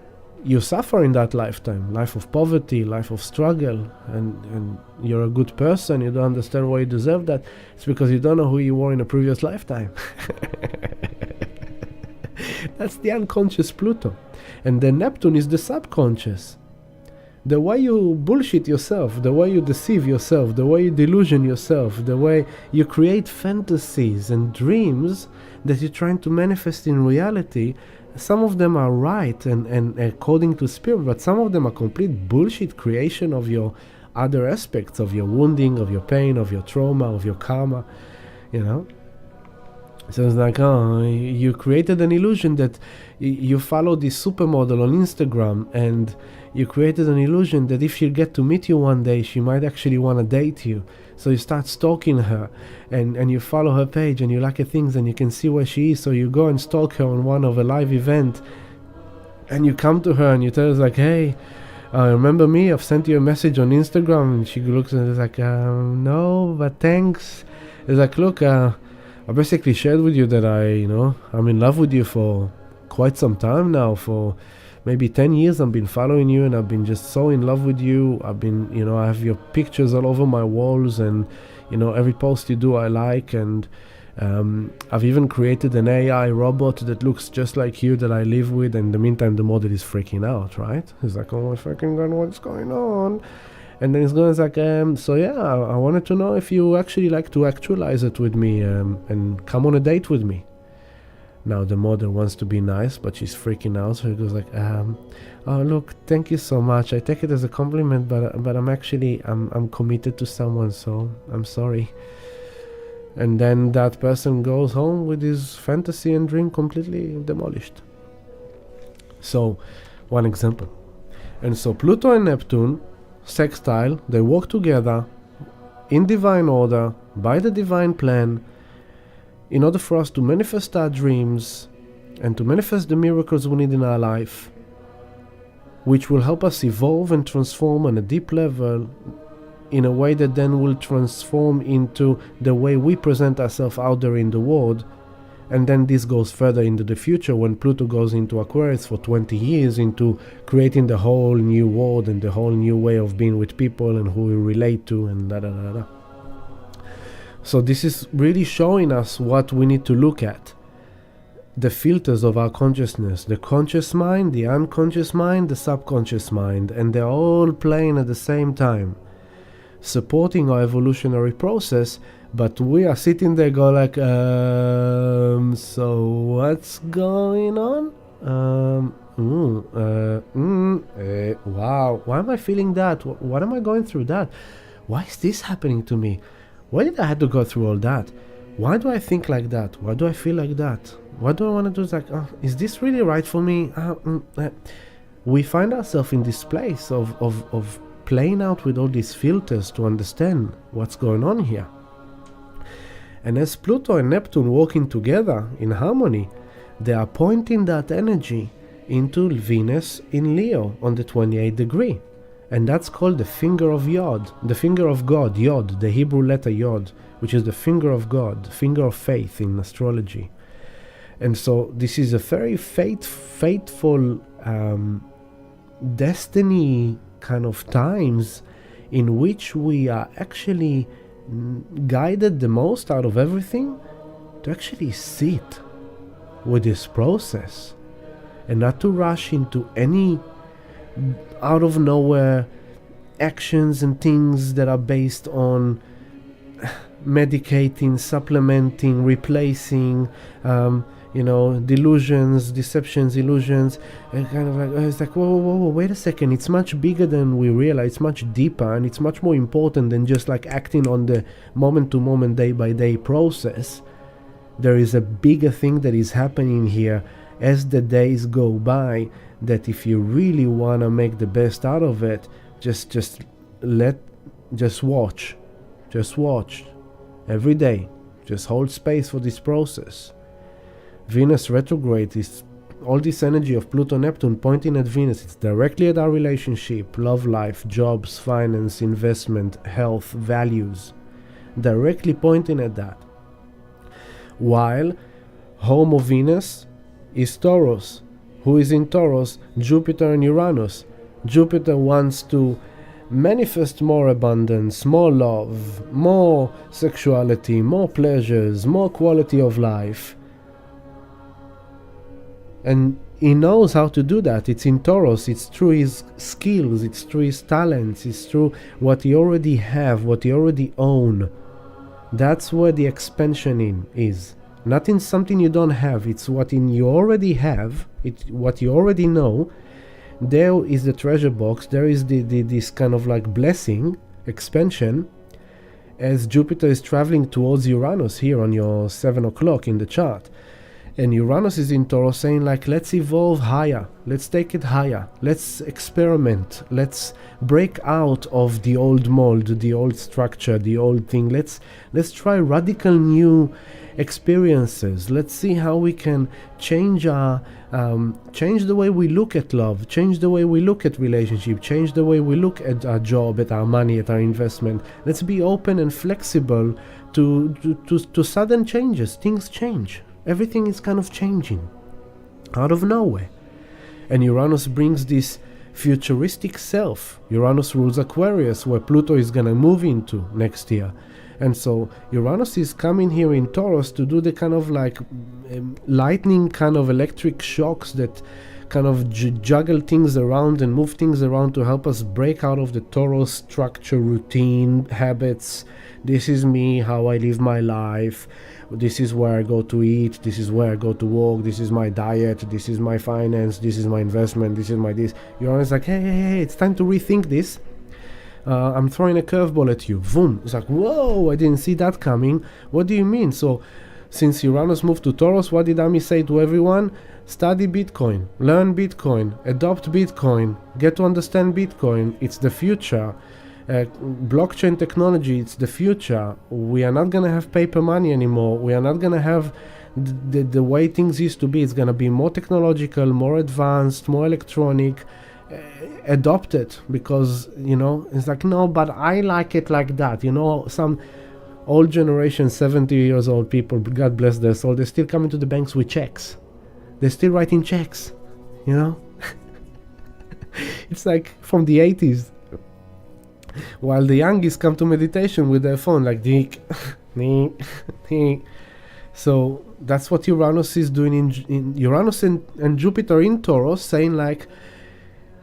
you suffer in that lifetime, life of poverty, life of struggle, and you're a good person, you don't understand why you deserve that. It's because you don't know who you were in a previous lifetime. That's the unconscious Pluto. And then Neptune is the subconscious. The way you bullshit yourself, the way you deceive yourself, the way you delusion yourself, the way you create fantasies and dreams that you're trying to manifest in reality. Some of them are right and according to spirit, but some of them are complete bullshit creation of your other aspects, of your wounding, of your pain, of your trauma, of your karma, you know. So it's like, oh, you created an illusion that you follow this supermodel on Instagram, and you created an illusion that if she'll get to meet you one day, she might actually want to date you. So you start stalking her, and you follow her page, and you like her things, and you can see where she is. So you go and stalk her on one of a live event, and you come to her and you tell her like, hey, remember me? I've sent you a message on Instagram. And she looks and is like, no, but thanks. It's like, look, I basically shared with you that I'm in love with you for quite some time now. For maybe 10 years I've been following you, and I've been just so in love with you. I've been, I have your pictures all over my walls, and every post you do I like, and I've even created an AI robot that looks just like you that I live with. And in the meantime the model is freaking out, right? He's like, oh my fucking god, what's going on? And then he's going like, so yeah, I wanted to know if you actually like to actualize it with me, and come on a date with me. Now the model wants to be nice, but she's freaking out. So he goes like, oh look, thank you so much. I take it as a compliment, but I'm committed to someone, so I'm sorry. And then that person goes home with his fantasy and dream completely demolished. So, one example. And so Pluto and Neptune sextile, they work together in divine order, by the divine plan, in order for us to manifest our dreams and to manifest the miracles we need in our life, which will help us evolve and transform on a deep level in a way that then will transform into the way we present ourselves out there in the world. And then this goes further into the future when Pluto goes into Aquarius for 20 years, into creating the whole new world and the whole new way of being with people and who we relate to and da da da da. So this is really showing us what we need to look at. The filters of our consciousness, the conscious mind, the unconscious mind, the subconscious mind, and they're all playing at the same time, supporting our evolutionary process. But we are sitting there go like, so what's going on? Wow, why am I feeling that? What am I going through that? Why is this happening to me? Why did I have to go through all that? Why do I think like that? Why do I feel like that? What do I want to do? It's like, is this really right for me? We find ourselves in this place of playing out with all these filters to understand what's going on here. And as Pluto and Neptune working together in harmony, they are pointing that energy into Venus in Leo on the 28th degree. And that's called the finger of Yod, the finger of God, Yod, the Hebrew letter Yod, which is the finger of God, finger of faith in astrology. And so this is a very fateful destiny kind of times in which we are actually guided the most out of everything to actually sit with this process and not to rush into any out of nowhere actions and things that are based on medicating, supplementing, replacing, delusions, deceptions, illusions, and kind of like, it's like, whoa, wait a second, it's much bigger than we realize, it's much deeper, and it's much more important than just like acting on the moment-to-moment, day-by-day process. There is a bigger thing that is happening here as the days go by, that if you really want to make the best out of it, just watch every day, just hold space for this process. Venus retrograde is all this energy of Pluto Neptune pointing at Venus. It's directly at our relationship, love life, jobs, finance, investment, health, values, directly pointing at that. While home of Venus is Taurus, Who is in Taurus? Jupiter and Uranus. Jupiter wants to manifest more abundance, more love, more sexuality, more pleasures, more quality of life. And he knows how to do that. It's in Taurus. It's through his skills, it's through his talents, it's through what he already have, what he already own. That's where the expansion is. Not in something you don't have. It's what you already have. It's what you already know. There is the treasure box. There is this kind of like blessing, expansion, as Jupiter is traveling towards Uranus here on your 7 o'clock in the chart. And Uranus is in Taurus saying like, let's evolve higher. Let's take it higher. Let's experiment. Let's break out of the old mold, the old structure, the old thing. Let's try radical new experiences. Let's see how we can change the way we look at love, change the way we look at relationship, change the way we look at our job, at our money, at our investment. Let's be open and flexible to sudden changes. Things change. Everything is kind of changing out of nowhere. And Uranus brings this futuristic self. Uranus rules Aquarius, where Pluto is gonna move into next year. And so Uranus is coming here in Taurus to do the kind of like lightning kind of electric shocks that kind of juggle things around and move things around to help us break out of the Taurus structure, routine, habits. This is me, how I live my life. This is where I go to eat. This is where I go to work. This is my diet. This is my finance. This is my investment. This is my this. Uranus is like, hey, it's time to rethink this. I'm throwing a curveball at you. Boom. It's like, whoa, I didn't see that coming. What do you mean? So, since Uranus moved to Taurus, what did Ami say to everyone? Study Bitcoin, learn Bitcoin, adopt Bitcoin, get to understand Bitcoin. It's the future. Blockchain technology, it's the future. We are not going to have paper money anymore. We are not going to have the way things used to be. It's going to be more technological, more advanced, more electronic. Adopt it, because, it's like, no, but I like it like that. Some old generation, 70 years old people, God bless their soul, they're still coming to the banks with checks. They're still writing checks, It's like from the 80s. While the youngies come to meditation with their phone, like dick. So that's what Uranus is doing in Uranus and Jupiter in Taurus, saying like,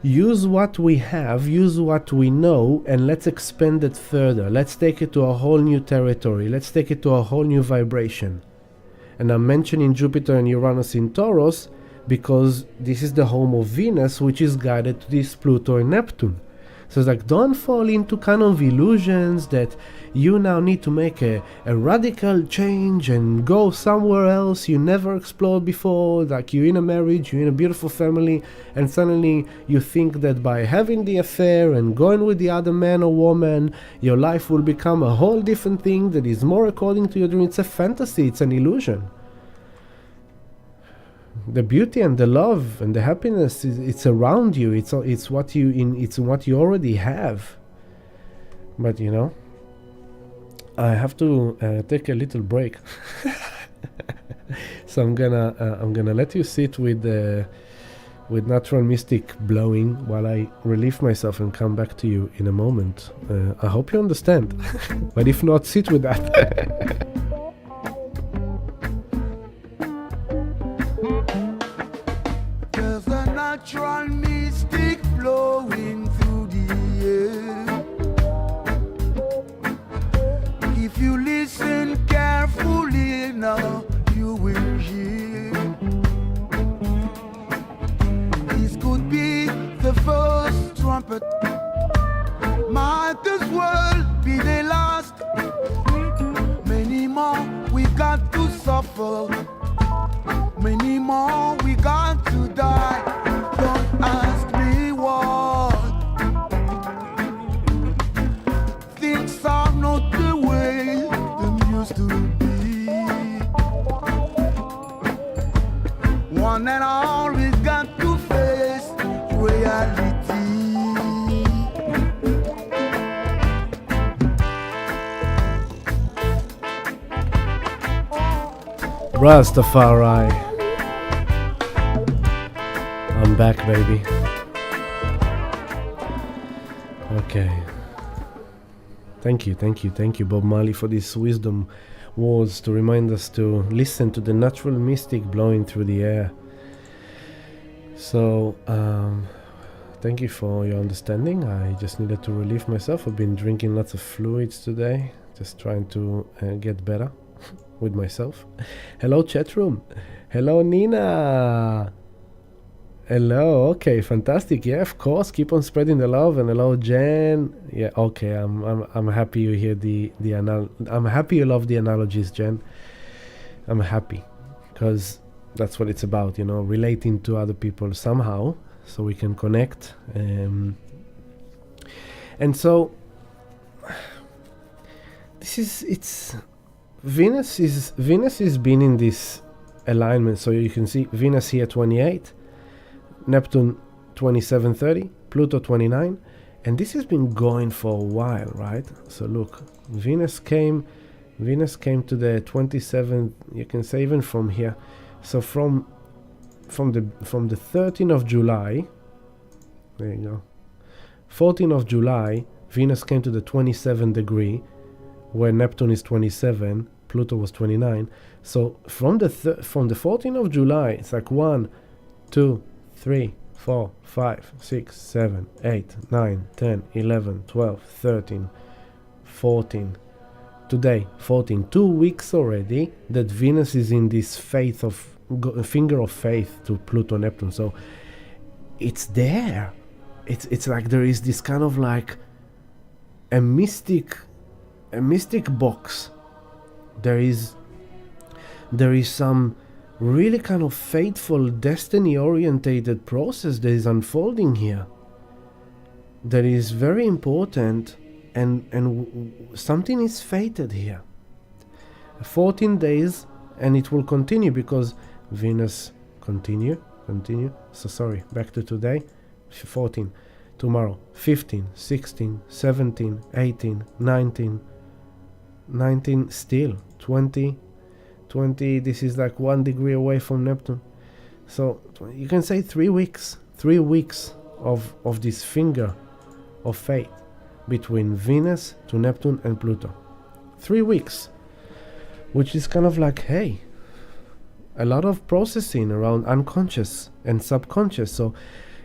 use what we have, use what we know, and let's expand it further. Let's take it to a whole new territory. Let's take it to a whole new vibration. And I'm mentioning Jupiter and Uranus in Taurus because this is the home of Venus, which is guided to this Pluto and Neptune. So it's like, don't fall into kind of illusions that you now need to make a radical change and go somewhere else you never explored before. Like, you're in a marriage, you're in a beautiful family, and suddenly you think that by having the affair and going with the other man or woman, your life will become a whole different thing that is more according to your dream. It's a fantasy, it's an illusion. The beauty and the love and the happiness it's around you. It's what you already have. But I have to take a little break. So I'm gonna let you sit with natural mystic blowing while I relieve myself and come back to you in a moment. I hope you understand. But if not, sit with that. Natural mystic flowing through the air. If you listen carefully now, you will hear. This could be the first trumpet, might as well be the last. Many more we got to suffer, many more we got to die. Don't ask me what. Things are not the way they used to be. One and all we got to face reality. Rastafari. I'm back, baby. Okay. Thank you, Bob Marley, for these wisdom words to remind us to listen to the natural mystic blowing through the air. So, thank you for your understanding. I just needed to relieve myself. I've been drinking lots of fluids today, just trying to get better with myself. Hello, chat room. Hello, Nina. Hello. Okay, fantastic. Yeah, of course. Keep on spreading the love. And hello, Jen. Yeah. Okay. I'm happy you hear I'm happy you love the analogies, Jen. I'm happy because that's what it's about, relating to other people somehow, so we can connect. And so Venus is been in this alignment. So you can see Venus here 28. Neptune 27:30, Pluto 29, and this has been going for a while, right? So look, Venus came to the 27th. You can say even from here. So from the 13th of July, there you go. 14th of July, Venus came to the 27th degree, where Neptune is 27, Pluto was 29. So from the 14th of July, it's like 1, 2, 3, 4, 5, 6, 7, 8, 9, 10, 11, 12, 13, 14. Today, 14. 2 weeks already that Venus is in this finger of faith to Pluto Neptune. So it's there. It's like there is this kind of like a mystic box. There is some really kind of fateful, destiny-orientated process that is unfolding here. That is very important, and something is fated here. 14 days, and it will continue because Venus continue. So sorry, back to today. 14, tomorrow 15, 16, 17, 18, 19, still 20. This is like 1 degree away from Neptune. So you can say 3 weeks of this finger of fate between Venus to Neptune and Pluto. 3 weeks, which is kind of like, hey, a lot of processing around unconscious and subconscious. So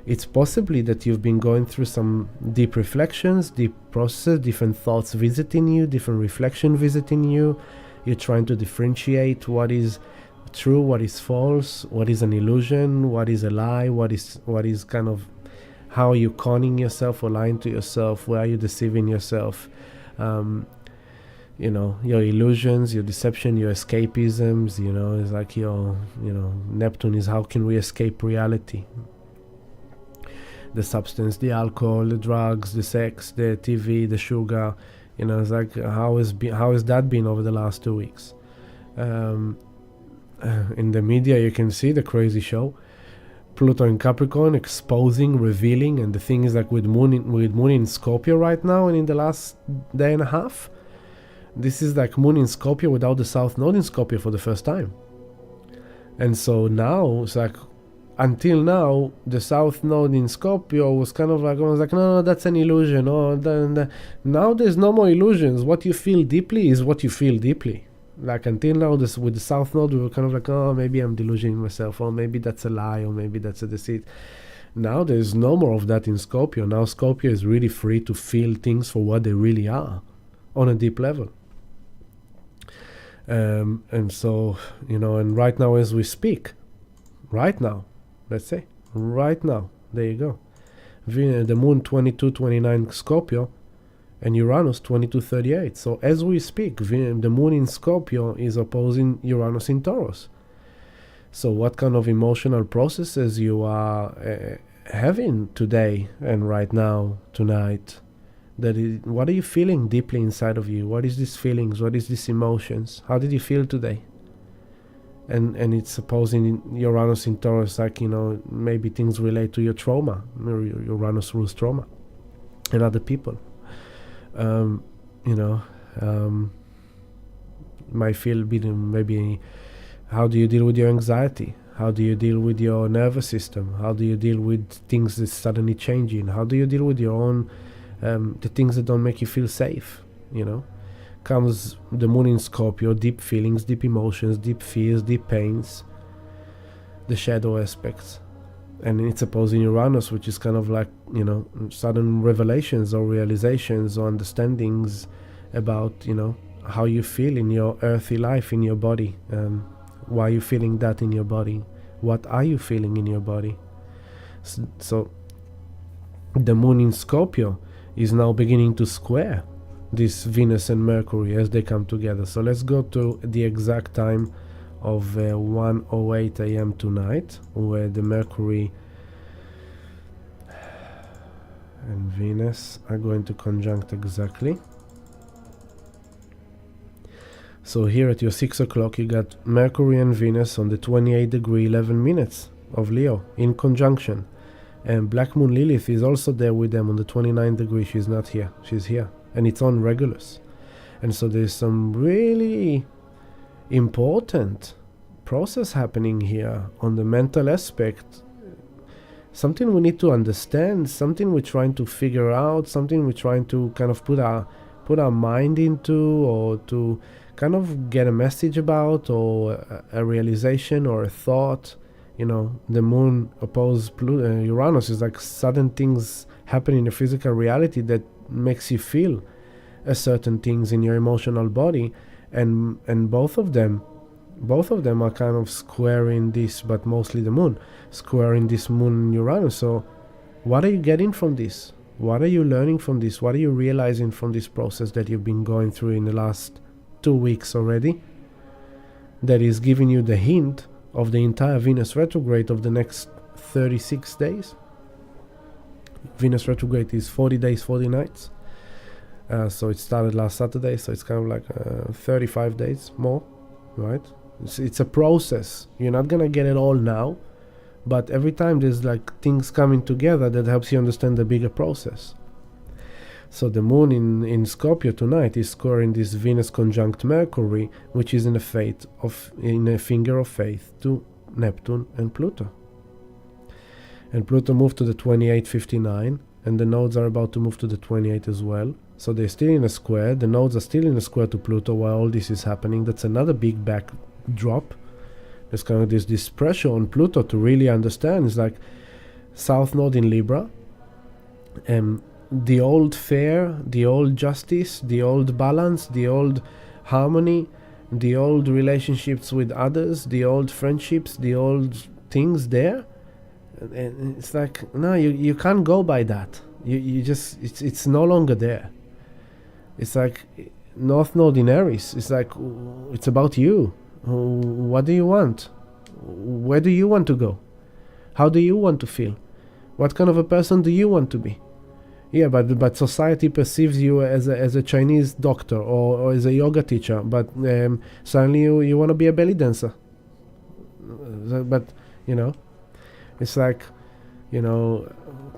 it's possibly that you've been going through some deep reflections, deep processes, different thoughts visiting you, different reflection visiting you. You're trying to differentiate what is true, what is false, what is an illusion, what is a lie, what is kind of, how are you conning yourself or lying to yourself, where are you deceiving yourself, your illusions, your deception, your escapisms, it's like Neptune is how can we escape reality. The substance, the alcohol, the drugs, the sex, the TV, the sugar. It's like, how has that been over the last 2 weeks? In the media, you can see the crazy show. Pluto in Capricorn exposing, revealing, and the thing is like with Moon in Scorpio right now, and in the last day and a half, this is like Moon in Scorpio without the South Node in Scorpio for the first time. And so now it's like, until now, the South Node in Scorpio was kind of like, I was like, no, that's an illusion. Now there's no more illusions. What you feel deeply is what you feel deeply. Like until now, with the South Node, we were kind of like, oh, maybe I'm delusioning myself, or maybe that's a lie, or maybe that's a deceit. Now there's no more of that in Scorpio. Now Scorpio is really free to feel things for what they really are, on a deep level. And so, and right now as we speak, let's say, right now, there you go. The Moon 22-29 Scorpio, and Uranus 22-38. So as we speak, the Moon in Scorpio is opposing Uranus in Taurus. So what kind of emotional processes you are having today and right now, tonight? What are you feeling deeply inside of you? What is these feelings? What is these emotions? How did you feel today? And it's opposing Uranus in Taurus, like, maybe things relate to your trauma. Uranus rules trauma and other people. Might feel maybe how do you deal with your anxiety? How do you deal with your nervous system? How do you deal with things that suddenly changing? How do you deal with your own, the things that don't make you feel safe, you know? Comes the moon in Scorpio, deep feelings, deep emotions, deep fears, deep pains, the shadow aspects. And it's opposing Uranus, which is kind of like, you know, sudden revelations or realizations or understandings about, you know, how you feel in your earthly life, in your body. Why are you feeling that in your body? What are you feeling in your body? So the moon in Scorpio is now beginning to square this Venus and Mercury as they come together. So let's go to the exact time of 1:08 a.m. tonight, where the Mercury and Venus are going to conjunct exactly. So here at your 6 o'clock you got Mercury and Venus on the 28 degree 11 minutes of Leo in conjunction, and Black Moon Lilith is also there with them on the 29 degree. She's not here, she's here, and it's on Regulus. And so there's some really important process happening here on the mental aspect, something we need to understand, something we're trying to figure out, something we're trying to kind of put our mind into, or to kind of get a message about, or a realization or a thought. You know, the moon opposed Uranus is like sudden things happen in the physical reality that makes you feel a certain things in your emotional body, and both of them are kind of squaring this, but mostly the moon squaring this moon and Uranus. So what are you getting from this? What are you learning from this? What are you realizing from this process that you've been going through in the last 2 weeks already, that is giving you the hint of the entire Venus retrograde of the next 36 days? Venus retrograde is 40 days, 40 nights. So it started last Saturday, so it's kind of like 35 days more, right? It's a process. You're not gonna get it all now, but every time there's like things coming together that helps you understand the bigger process. So the moon in Scorpio tonight is squaring this Venus conjunct Mercury, which is in a finger of faith to Neptune and Pluto. And Pluto moved to the 2859, and the nodes are about to move to the 28 as well. So they're still in a square. The nodes are still in a square to Pluto while all this is happening. That's another big backdrop. There's kind of this pressure on Pluto to really understand. It's like South Node in Libra, and the old fair, the old justice, the old balance, the old harmony, the old relationships with others, the old friendships, the old things there. And it's like, no, you can't go by that. You just, it's no longer there. It's like North Node in Aries. It's like, it's about you. What do you want? Where do you want to go? How do you want to feel? What kind of a person do you want to be? Yeah, but society perceives you as a Chinese doctor or as a yoga teacher, but suddenly you want to be a belly dancer. But, you know, it's like, you know,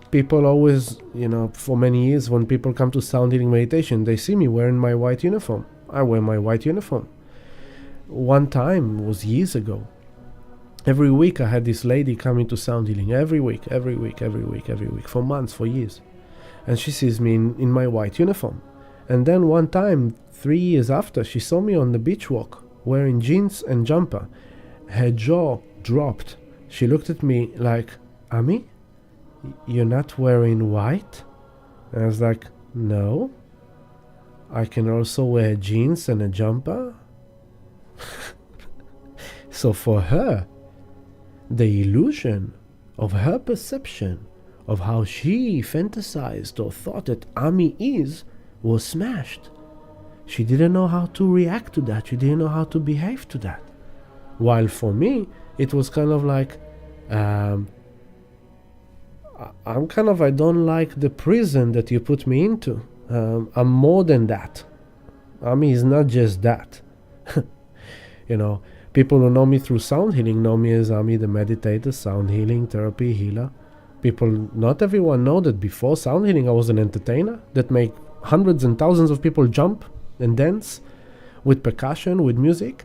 people always, you know, for many years when people come to sound healing meditation, they see me wearing my white uniform. I wear my white uniform. One time, it was years ago, every week I had this lady coming to sound healing, every week, for months, for years. And she sees me in my white uniform. And then one time, 3 years after, she saw me on the beach walk, wearing jeans and jumper. Her jaw dropped. She looked at me like, Ami, you're not wearing white? And I was like, no, I can also wear jeans and a jumper. So for her, the illusion of her perception of how she fantasized or thought that Ami was smashed. She didn't know how to react to that. She didn't know how to behave to that. While for me, it was kind of like, I don't like the prison that you put me into. I'm more than that. Ami is not just that. You know, people who know me through sound healing know me as Ami the meditator, sound healing, therapy, healer. Not everyone know that before sound healing I was an entertainer that made hundreds and thousands of people jump and dance with percussion, with music.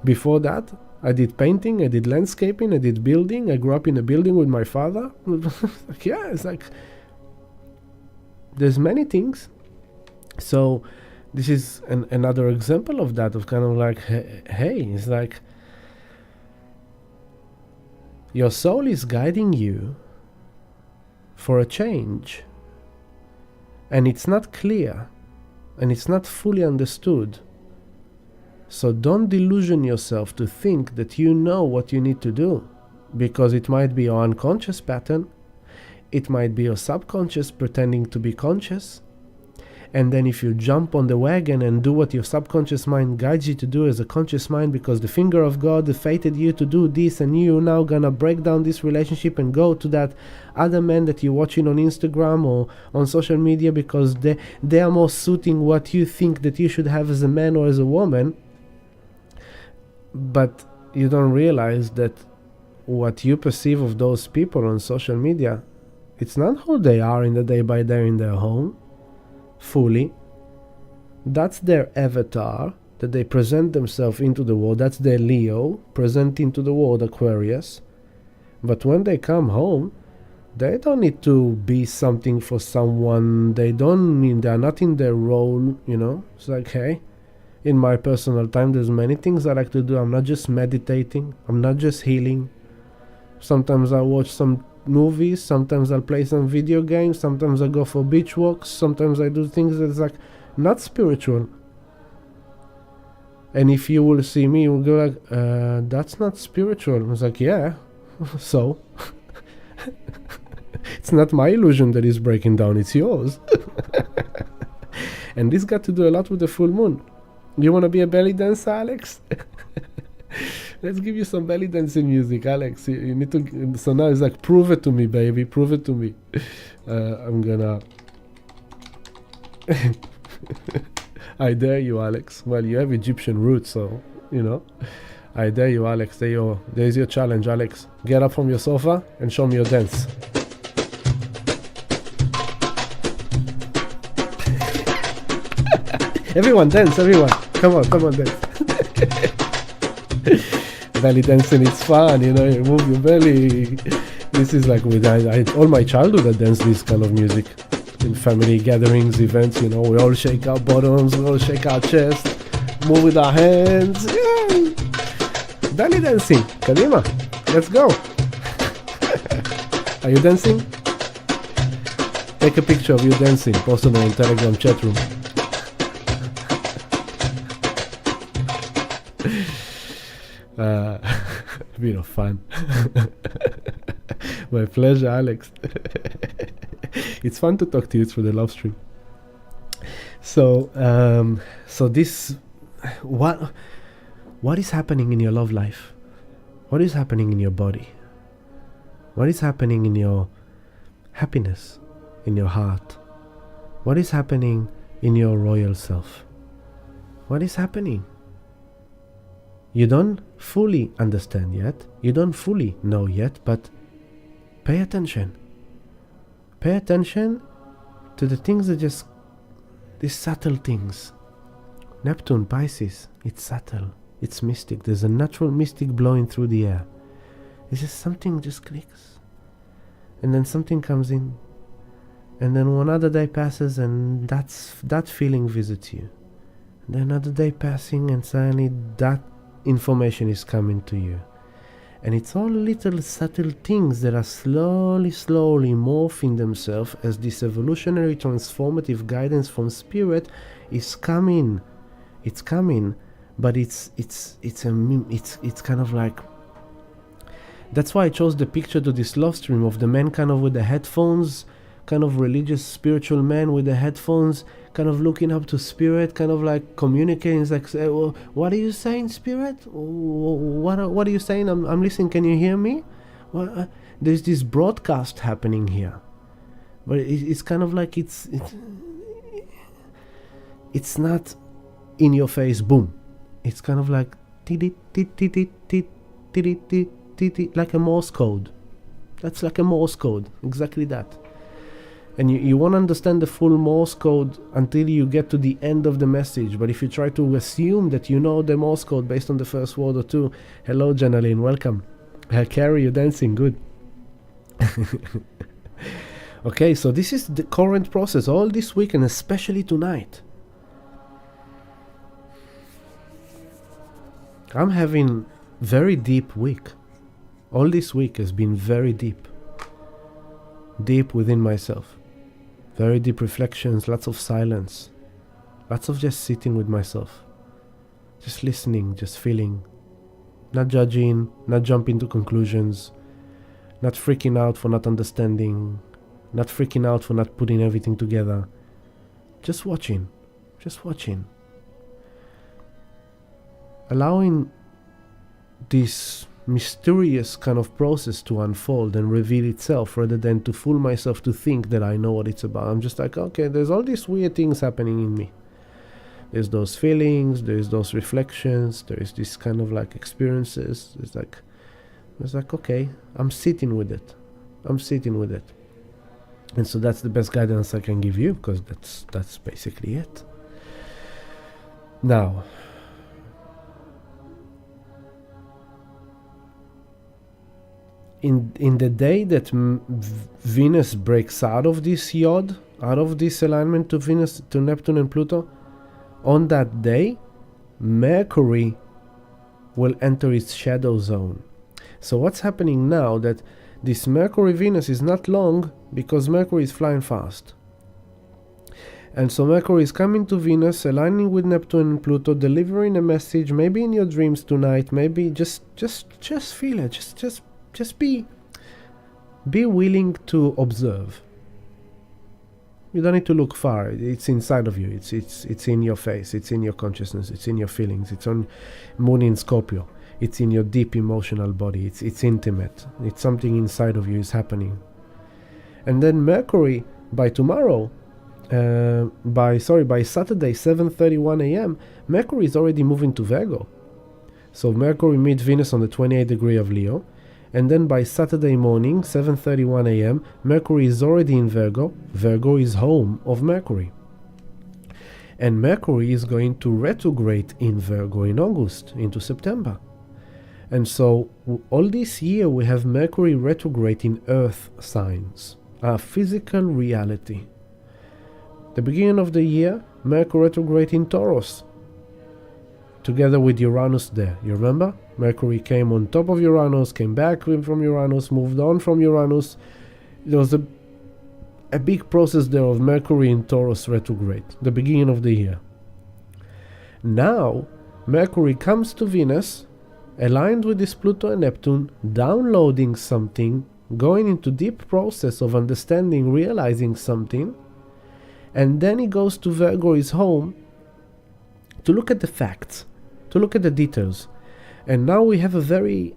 Before that, I did painting, I did landscaping, I did building. I grew up in a building with my father. Like, yeah, it's like there's many things. So this is another example of that, of kind of like, hey, it's like your soul is guiding you for a change, and it's not clear and it's not fully understood. So don't delusion yourself to think that you know what you need to do, because it might be your unconscious pattern, it might be your subconscious pretending to be conscious. And then if you jump on the wagon and do what your subconscious mind guides you to do as a conscious mind, because the finger of God fated you to do this, and you now gonna break down this relationship and go to that other man that you're watching on Instagram or on social media, because they are more suiting what you think that you should have as a man or as a woman. But you don't realize that what you perceive of those people on social media, it's not who they are in the day by day in their home. Fully, that's their avatar that they present themselves into the world. That's their Leo presenting to the world, Aquarius. But when they come home, they don't need to be something for someone. They're not in their role, you know. It's like, hey, in my personal time, there's many things I like to do. I'm not just meditating, I'm not just healing. Sometimes I watch some movies, sometimes I'll play some video games, sometimes I go for beach walks, sometimes I do things that's like not spiritual. And if you will see me, you will go like, that's not spiritual. I was like, yeah, so it's not my illusion that is breaking down, it's yours. And this got to do a lot with the full moon. You want to be a belly dancer, Alex? Let's give you some belly dancing music, Alex. You need to. So now it's like, prove it to me, baby. Prove it to me. I'm gonna. I dare you, Alex. Well, you have Egyptian roots, so you know. I dare you, Alex. There's your challenge, Alex. Get up from your sofa and show me your dance. Everyone dance, everyone. Come on, dance. Belly dancing is fun, you know, you move your belly. This is like all my childhood I danced this kind of music. In family gatherings, events, you know, we all shake our bottoms, we all shake our chest, move with our hands. Yay! Belly dancing, Kadima, let's go. Are you dancing? Take a picture of you dancing, post it on the Telegram chat room. Bit of fun. My pleasure, Alex. It's fun to talk to you through the love stream. So this, what is happening in your love life? What is happening in your body? What is happening in your happiness, in your heart? What is happening in your royal self? What is happening? You don't fully understand yet, you don't fully know yet, but pay attention. Pay attention to the things that just, these subtle things. Neptune, Pisces, it's subtle, it's mystic. There's a natural mystic blowing through the air. It's just something just clicks. And then something comes in. And then one other day passes and that feeling visits you. And then another day passing and suddenly that information is coming to you. And it's all little subtle things that are slowly morphing themselves as this evolutionary transformative guidance from spirit is coming. It's coming, but it's kind of like, that's why I chose the picture to this love stream of the man kind of with the headphones, kind of religious spiritual man with the headphones, kind of looking up to spirit, kind of like communicating. It's like, well, what are you saying, spirit? What are you saying? I'm listening. Can you hear me? Well, there's this broadcast happening here, but it's kind of like it's not in your face. Boom. It's kind of like like a Morse code. That's like a Morse code. Exactly that. And you won't understand the full Morse code until you get to the end of the message. But if you try to assume that you know the Morse code based on the first word or two, hello, Janalyn, welcome. Carrie, you're dancing, good. Okay, so this is the current process all this week and especially tonight. I'm having very deep week. All this week has been very deep. Deep within myself. Very deep reflections, lots of silence. Lots of just sitting with myself. Just listening, just feeling. Not judging, not jumping to conclusions. Not freaking out for not understanding. Not freaking out for not putting everything together. Just watching. Just watching. Allowing this mysterious kind of process to unfold and reveal itself rather than to fool myself to think that I know what it's about. I'm just like, okay, there's all these weird things happening in me. There's those feelings, there's those reflections, there's this kind of like experiences. It's like, okay, I'm sitting with it. I'm sitting with it. And so that's the best guidance I can give you, because that's basically it. Now, in the day that Venus breaks out of this yod, out of this alignment to Venus, to Neptune and Pluto, on that day, Mercury will enter its shadow zone. So what's happening now, that this Mercury-Venus is not long, because Mercury is flying fast. And so Mercury is coming to Venus, aligning with Neptune and Pluto, delivering a message, maybe in your dreams tonight, maybe just feel it, just be willing to observe. You don't need to look far. It's inside of you. It's in your face. It's in your consciousness. It's in your feelings. It's on Moon in Scorpio. It's in your deep emotional body. It's intimate. It's something inside of you is happening. And then Mercury, by tomorrow, by Saturday, 7:31 a.m., Mercury is already moving to Virgo. So Mercury meets Venus on the 28th degree of Leo. And then by Saturday morning, 7:31 a.m., Mercury is already in Virgo. Virgo is home of Mercury. And Mercury is going to retrograde in Virgo in August, into September. And so all this year we have Mercury retrograde in Earth signs, a physical reality. The beginning of the year, Mercury retrograde in Taurus, together with Uranus there. You remember? Mercury came on top of Uranus, came back from Uranus, moved on from Uranus. There was a big process there of Mercury in Taurus retrograde, the beginning of the year. Now, Mercury comes to Venus, aligned with this Pluto and Neptune, downloading something, going into deep process of understanding, realizing something, and then he goes to Virgo, his home, to look at the facts, to look at the details. And now we have a very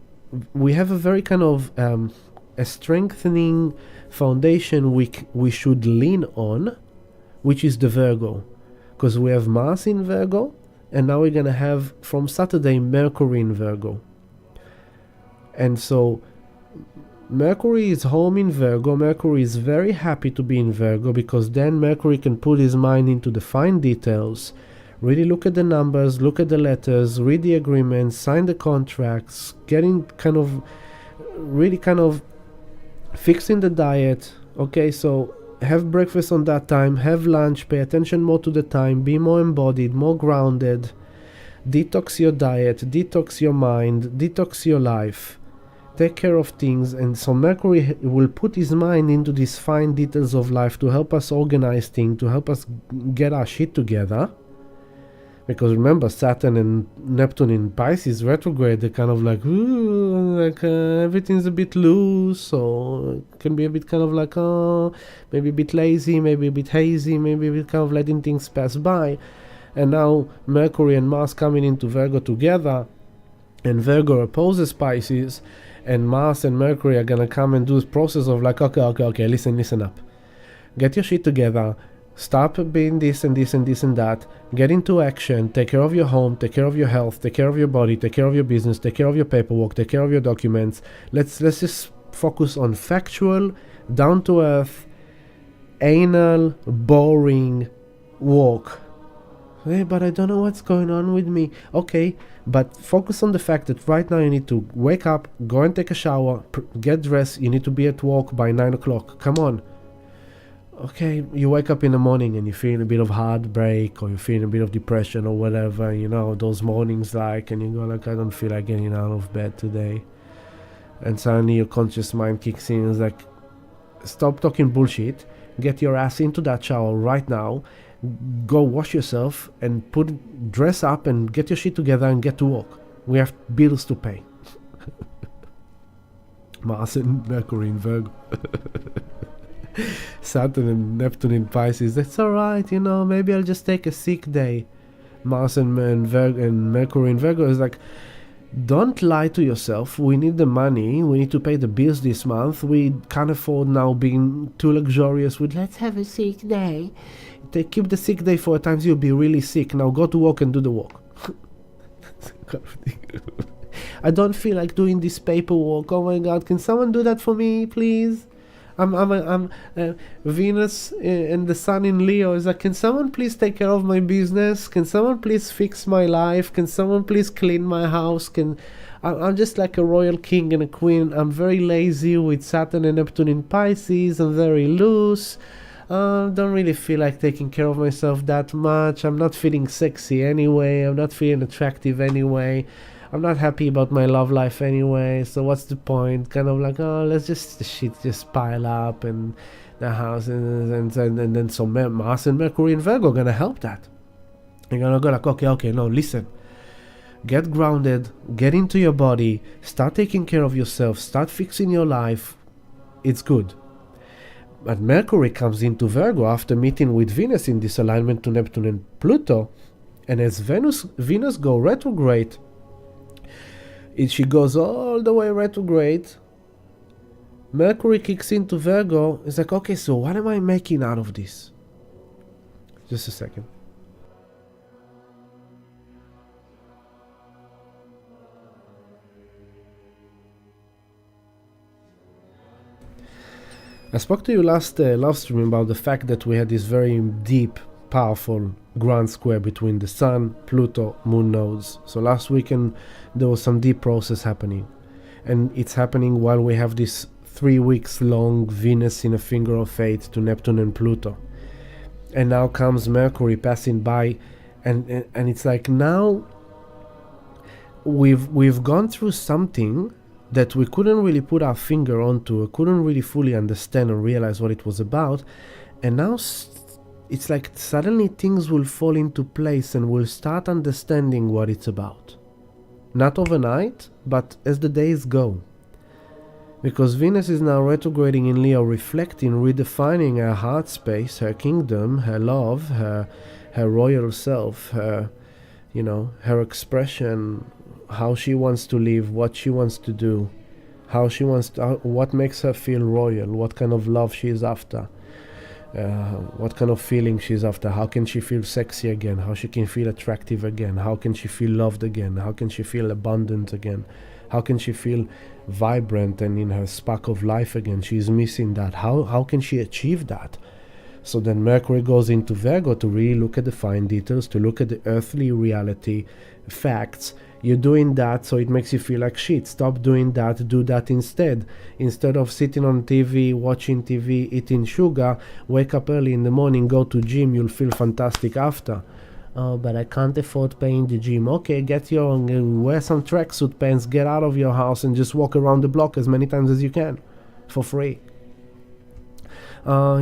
kind of a strengthening foundation we should lean on, which is the Virgo, because we have Mars in Virgo, and now we're gonna have from Saturday Mercury in Virgo. And so Mercury is home in Virgo. Mercury is very happy to be in Virgo, because then Mercury can put his mind into the fine details, really look at the numbers, look at the letters, read the agreements, sign the contracts, getting really fixing the diet. Okay, so have breakfast on that time, have lunch, pay attention more to the time, be more embodied, more grounded, detox your diet, detox your mind, detox your life, take care of things. And so Mercury will put his mind into these fine details of life to help us organize things, to help us get our shit together. Because remember, Saturn and Neptune in Pisces retrograde, they're kind of like, everything's a bit loose, so it can be a bit kind of like, maybe a bit lazy, maybe a bit hazy, maybe a bit kind of letting things pass by. And now Mercury and Mars coming into Virgo together, and Virgo opposes Pisces, and Mars and Mercury are gonna come and do this process of like, okay, listen up. Get your shit together. Stop being this and this and this and that. Get into action. Take care of your home. Take care of your health. Take care of your body. Take care of your business. Take care of your paperwork. Take care of your documents. Let's just focus on factual, down to earth, anal, boring walk. Hey, but I don't know what's going on with me. Okay, but focus on the fact that right now you need to wake up, go and take a shower, get dressed. You need to be at work by 9 o'clock. Come on. Okay, you wake up in the morning and you feel a bit of heartbreak, or you feel a bit of depression or whatever, you know, those mornings like, and you go like, I don't feel like getting out of bed today. And suddenly your conscious mind kicks in and is like, stop talking bullshit, get your ass into that shower right now, go wash yourself and dress up and get your shit together and get to work. We have bills to pay. Mars and Mercury in Virgo. Saturn and Neptune in Pisces. That's alright, you know, maybe I'll just take a sick day. Mars and Mercury in Virgo is like, don't lie to yourself. We need the money. We need to pay the bills this month. We can't afford now being too luxurious with let's have a sick day. Keep the sick day for times you'll be really sick. Now go to work and do the work. I don't feel like doing this paperwork. Oh my God, can someone do that for me, please? I'm Venus and the Sun in Leo is like, can someone please take care of my business? Can someone please fix my life? Can someone please clean my house? I'm just like a royal king and a queen. I'm very lazy with Saturn and Neptune in Pisces. I'm very loose. Don't really feel like taking care of myself that much. I'm not feeling sexy anyway. I'm not feeling attractive anyway. I'm not happy about my love life anyway, so what's the point? Kind of like, oh, let's just, the shit just pile up and the house, and then so Mars and Mercury in Virgo are gonna help that. You're gonna go like, okay, no, listen. Get grounded, get into your body, start taking care of yourself, start fixing your life. It's good. But Mercury comes into Virgo after meeting with Venus in this alignment to Neptune and Pluto, and as Venus go retrograde, she goes all the way retrograde. Mercury kicks into Virgo. It's like, okay, so what am I making out of this? Just a second. I spoke to you last live stream about the fact that we had this very deep, powerful grand square between the Sun, Pluto, Moon nodes. So last weekend there was some deep process happening, and it's happening while we have this 3 weeks long Venus in a finger of fate to Neptune and Pluto, and now comes Mercury passing by, and it's like now we've gone through something that we couldn't really put our finger onto, couldn't really fully understand and realize what it was about, and now it's like suddenly things will fall into place and we'll start understanding what it's about. Not overnight, but as the days go. Because Venus is now retrograding in Leo, reflecting, redefining her heart space, her kingdom, her love, her royal self, her expression, how she wants to live, what she wants to do, what makes her feel royal, what kind of love she is after. What kind of feeling she's after, how can she feel sexy again, how she can feel attractive again, how can she feel loved again, how can she feel abundant again, how can she feel vibrant and in her spark of life again. She's missing that. How can she achieve that? So then Mercury goes into Virgo to really look at the fine details, to look at the earthly reality, facts. You're doing that, so it makes you feel like shit. Stop doing that, do that instead. Instead of sitting on TV, watching TV, eating sugar, wake up early in the morning, go to gym, you'll feel fantastic after. Oh, but I can't afford paying the gym. Okay, wear some tracksuit pants, get out of your house and just walk around the block as many times as you can for free. I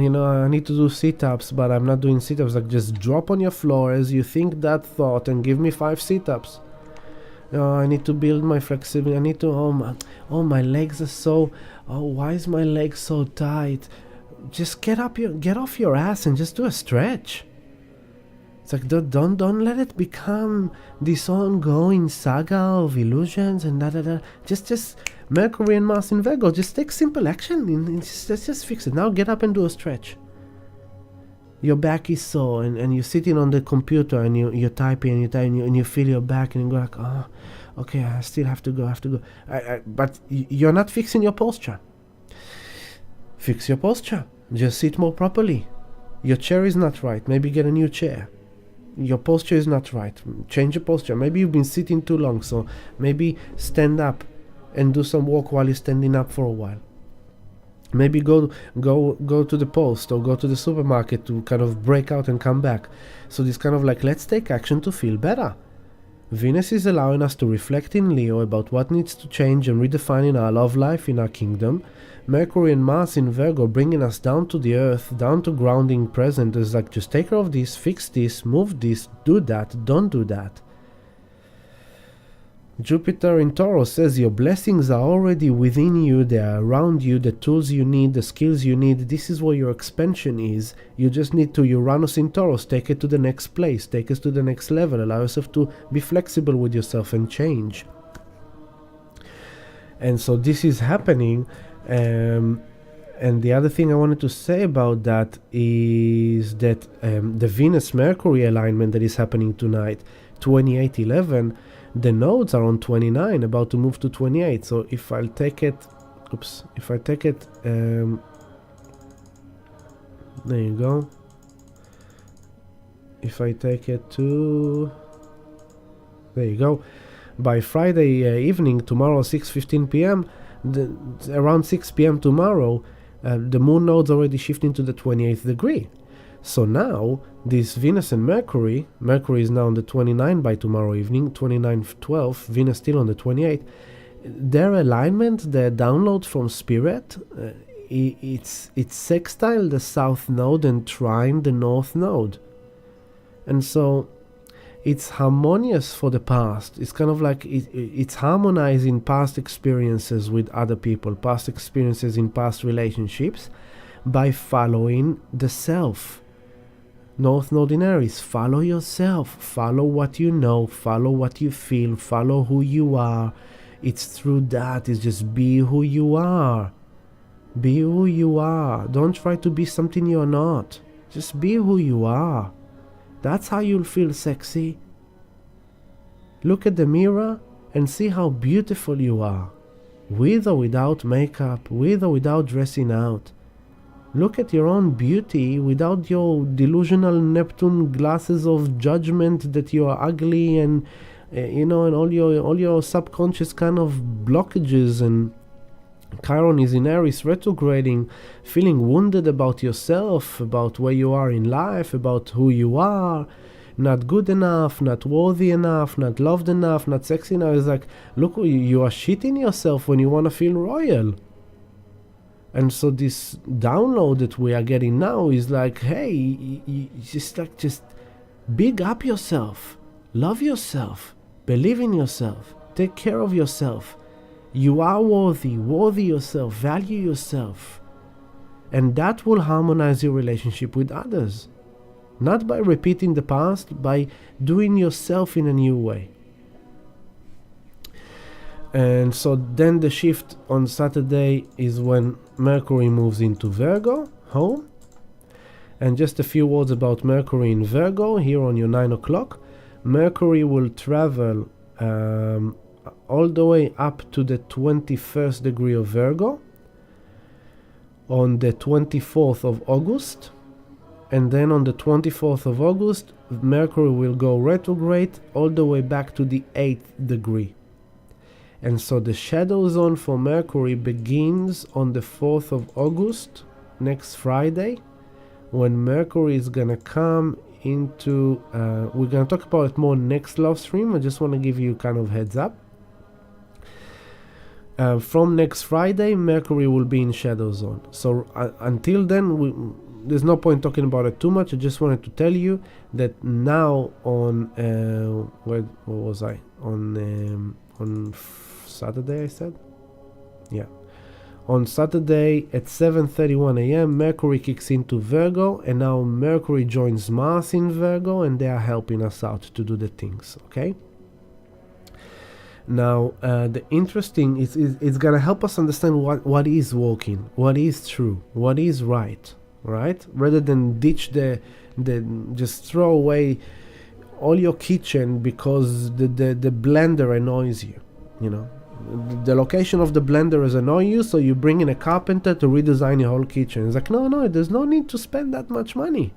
need to do sit-ups, but I'm not doing sit-ups. Like, just drop on your floor as you think that thought and give me 5 sit-ups. I need to build my flexibility. I need to, my legs are so, why is my leg so tight? Just get off your ass and just do a stretch. It's like, don't let it become this ongoing saga of illusions and da. Just Mercury and Mars in Virgo, just take simple action and just fix it. Now get up and do a stretch. Your back is sore and you're sitting on the computer and you're typing and you feel your back and you go like, oh, okay, I still have to go. But you're not fixing your posture. Fix your posture. Just sit more properly. Your chair is not right. Maybe get a new chair. Your posture is not right. Change your posture. Maybe you've been sitting too long, so maybe stand up and do some walk while you're standing up for a while. Maybe go to the post or go to the supermarket to kind of break out and come back. So this kind of like, let's take action to feel better. Venus is allowing us to reflect in Leo about what needs to change and redefine in our love life, in our kingdom. Mercury and Mars in Virgo bringing us down to the earth, down to grounding present. It's like, just take care of this, fix this, move this, do that, don't do that. Jupiter in Taurus says your blessings are already within you, they are around you, the tools you need, the skills you need. This is where your expansion is. You just need to, Uranus in Taurus, take it to the next place, take us to the next level, allow yourself to be flexible with yourself and change. And so this is happening. And the other thing I wanted to say about that is that the Venus-Mercury alignment that is happening tonight, 28-11, the nodes are on 29, about to move to 28. So if I'll take it, there you go. If I take it to, there you go. By Friday evening, tomorrow, 6:15 p.m., around 6 p.m. tomorrow, the moon node's already shifting to the 28th degree. So now, this Venus and Mercury is now on the 29 by tomorrow evening, 29-12, Venus still on the 28. Their alignment, their download from Spirit, it's sextile the south node and trine the north node. And so it's harmonious for the past. It's kind of like it's harmonizing past experiences with other people, past experiences in past relationships, by following the self. North Node in Aries, follow yourself, follow what you know, follow what you feel, follow who you are. It's through that, it's just be who you are. Be who you are. Don't try to be something you're not. Just be who you are. That's how you'll feel sexy. Look at the mirror and see how beautiful you are, with or without makeup, with or without dressing out. Look at your own beauty without your delusional Neptune glasses of judgment that you are ugly and and all your subconscious kind of blockages. And Chiron is in Aries retrograding, feeling wounded about yourself, about where you are in life, about who you are, not good enough, not worthy enough, not loved enough, not sexy enough. It's like, look, you are shitting yourself when you want to feel royal. And so this download that we are getting now is like, hey, just big up yourself, love yourself, believe in yourself, take care of yourself. You are worthy yourself, value yourself. And that will harmonize your relationship with others. Not by repeating the past, by doing yourself in a new way. And so then the shift on Saturday is when Mercury moves into Virgo, home. And just a few words about Mercury in Virgo, here on your 9 o'clock. Mercury will travel all the way up to the 21st degree of Virgo on the 24th of August. And then on the 24th of August, Mercury will go retrograde all the way back to the 8th degree. And so the shadow zone for Mercury begins on the 4th of August, next Friday, when Mercury is going to come into... we're going to talk about it more next live stream. I just want to give you kind of heads up. From next Friday, Mercury will be in shadow zone. So until then, there's no point talking about it too much. I just wanted to tell you that now on... where was I? On Saturday, I said? Yeah. On Saturday at 7:31 a.m., Mercury kicks into Virgo, and now Mercury joins Mars in Virgo, and they are helping us out to do the things, okay? Now, the interesting is it's gonna help us understand what is working, what is true, what is right, Rather than ditch the just throw away all your kitchen because the blender annoys you, The location of the blender is annoying you, so you bring in a carpenter to redesign your whole kitchen. It's like, no, there's no need to spend that much money.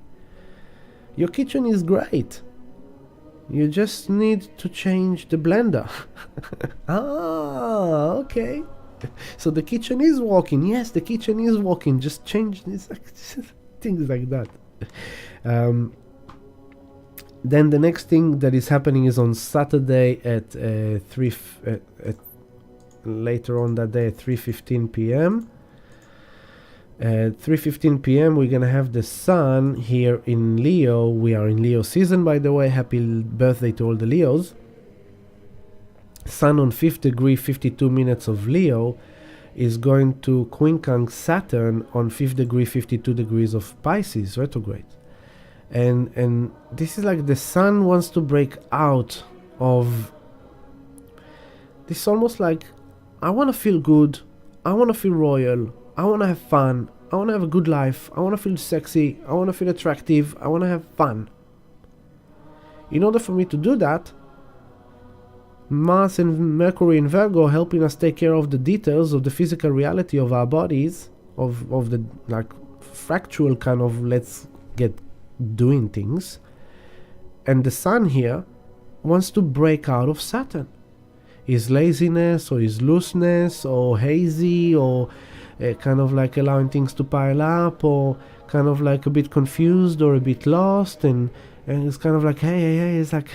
Your kitchen is great. You just need to change the blender. Okay. So the kitchen is working. Yes, the kitchen is working. Just change this. Things like that. Then the next thing that is happening is on Saturday at later on that day at 3:15 p.m. At 3:15 p.m. we're gonna have the sun here in Leo. We are in Leo season, by the way. Happy birthday to all the Leos. Sun on 5th degree, 52 minutes of Leo, is going to quincunx Saturn on 5th degree, 52 degrees of Pisces, retrograde. And this is like the sun wants to break out of this, almost like, I want to feel good, I want to feel royal, I want to have fun, I want to have a good life, I want to feel sexy, I want to feel attractive, I want to have fun. In order for me to do that, Mars and Mercury in Virgo helping us take care of the details of the physical reality of our bodies, of the like factual kind of let's get doing things. And the sun here wants to break out of Saturn. His laziness or his looseness or hazy or kind of like allowing things to pile up or kind of like a bit confused or a bit lost, and it's kind of like hey, it's like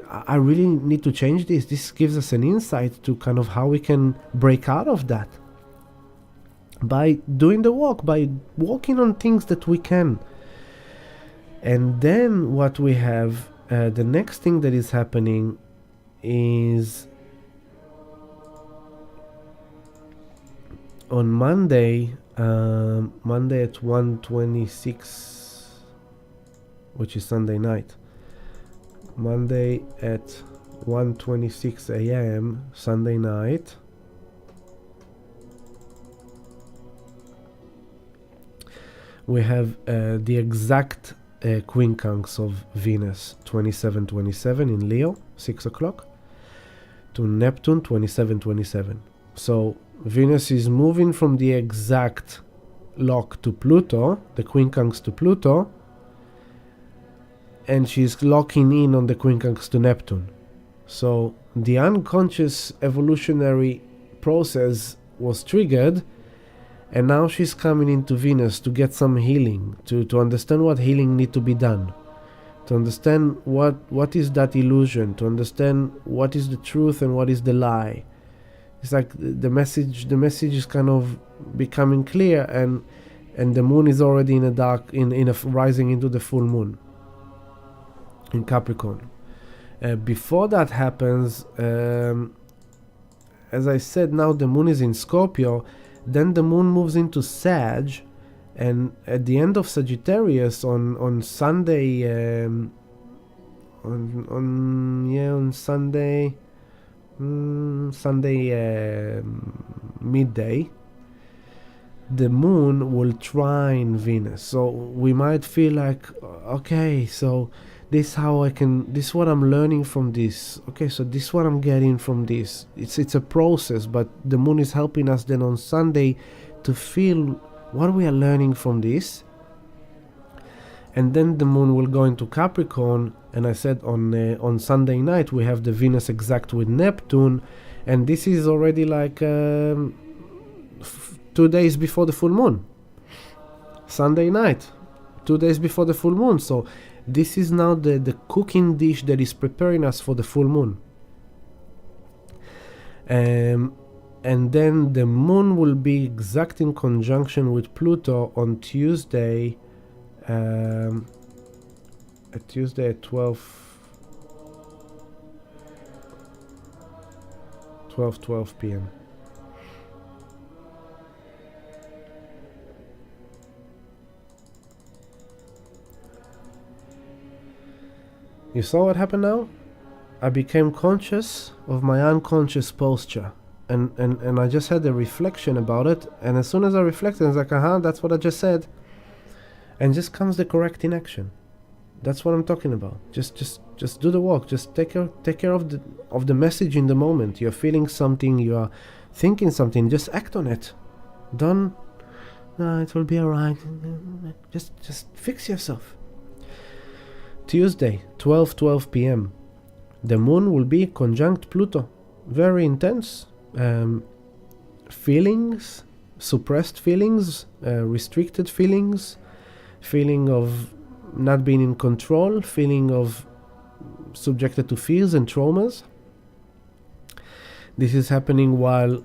I really need to change this. This gives us an insight to kind of how we can break out of that by doing the work, by working on things that we can. And then what we have, the next thing that is happening is on Monday at 1:26, which is Sunday night. Monday at 1:26 a.m. Sunday night, we have the exact quincunx of Venus 27:27 in Leo, 6 o'clock, to Neptune 27:27. So Venus is moving from the exact lock to Pluto, the quincunx to Pluto, and she's locking in on the quincunx to Neptune. So the unconscious evolutionary process was triggered, and now she's coming into Venus to get some healing, to understand what healing need to be done, to understand what is that illusion, to understand what is the truth and what is the lie. It's like the message is kind of becoming clear, and the moon is already in a dark, rising into the full moon in Capricorn. Before that happens, as I said, now the moon is in Scorpio, then the moon moves into Sag, and at the end of Sagittarius on Sunday, on Sunday midday, the moon will trine Venus. So we might feel like, okay, so this is what I'm learning from this. Okay, so this is what I'm getting from this. It's a process, but the moon is helping us then on Sunday to feel what we are learning from this. And then the moon will go into Capricorn, and I said on Sunday night we have the Venus exact with Neptune, and this is already like 2 days before the full moon. Sunday night, 2 days before the full moon. So this is now the cooking dish that is preparing us for the full moon. And then the moon will be exact in conjunction with Pluto on Tuesday, at 12 p.m. You saw what happened now? I became conscious of my unconscious posture, and I just had a reflection about it, and as soon as I reflected, I was like, that's what I just said, and just comes the correct inaction. That's what I'm talking about. Just Just do the walk. Just take care of the message in the moment. You're feeling something, you are thinking something, just act on it. Don't, no, it will be alright. Just fix yourself. Tuesday, 12 p.m. The moon will be conjunct Pluto. Very intense. Feelings, suppressed feelings, restricted feelings, feeling of not being in control, feeling of subjected to fears and traumas. This is happening while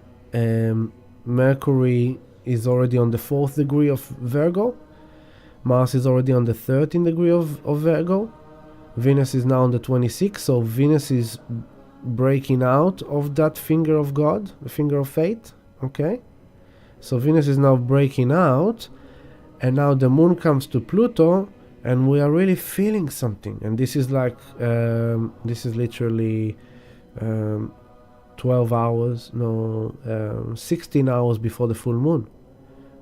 Mercury is already on the 4th degree of Virgo. Mars is already on the 13th degree of Virgo. Venus is now on the 26th, so Venus is breaking out of that finger of God, the finger of fate. Okay? So Venus is now breaking out, and now the moon comes to Pluto, and we are really feeling something. And this is like, this is literally 12 hours, 16 hours before the full moon.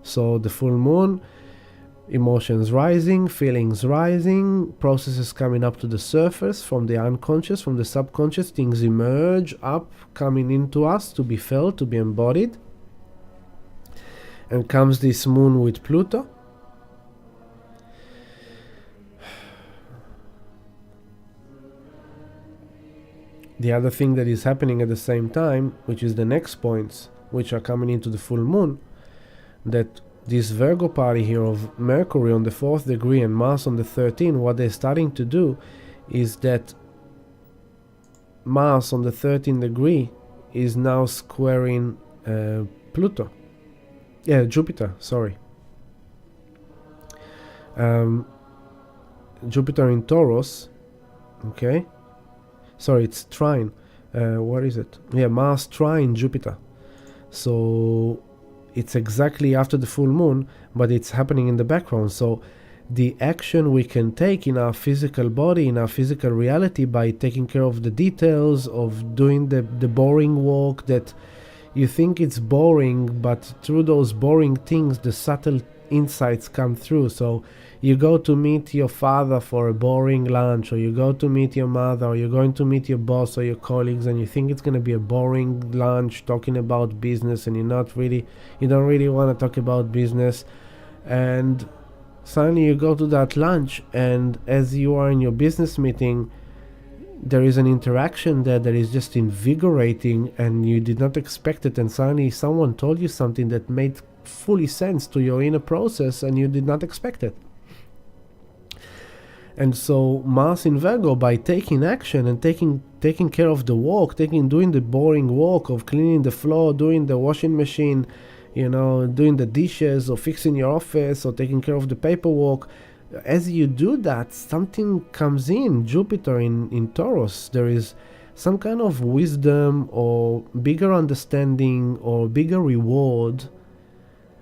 So the full moon, emotions rising, feelings rising, processes coming up to the surface from the unconscious, from the subconscious, things emerge up, coming into us to be felt, to be embodied. And comes this moon with Pluto. The other thing that is happening at the same time, which is the next points, which are coming into the full moon, that this Virgo party here of Mercury on the 4th degree and Mars on the 13th, what they're starting to do is that Mars on the 13th degree is now squaring Jupiter, sorry. Jupiter in Taurus, okay? Sorry, it's trine. What is it? Yeah, Mars trine Jupiter. So it's exactly after the full moon, but it's happening in the background. So the action we can take in our physical body, in our physical reality, by taking care of the details, of doing the boring walk that you think it's boring, but through those boring things, the subtle insights come through. So you go to meet your father for a boring lunch, or you go to meet your mother, or you're going to meet your boss or your colleagues, and you think it's going to be a boring lunch talking about business, and you don't really want to talk about business, and suddenly you go to that lunch, and as you are in your business meeting, there is an interaction there that is just invigorating, and you did not expect it, and suddenly someone told you something that made fully sense to your inner process, and you did not expect it. And so Mars in Virgo, by taking action and taking care of the walk, doing the boring walk of cleaning the floor, doing the washing machine, doing the dishes, or fixing your office, or taking care of the paperwork, as you do that, something comes in. Jupiter in Taurus, there is some kind of wisdom or bigger understanding or bigger reward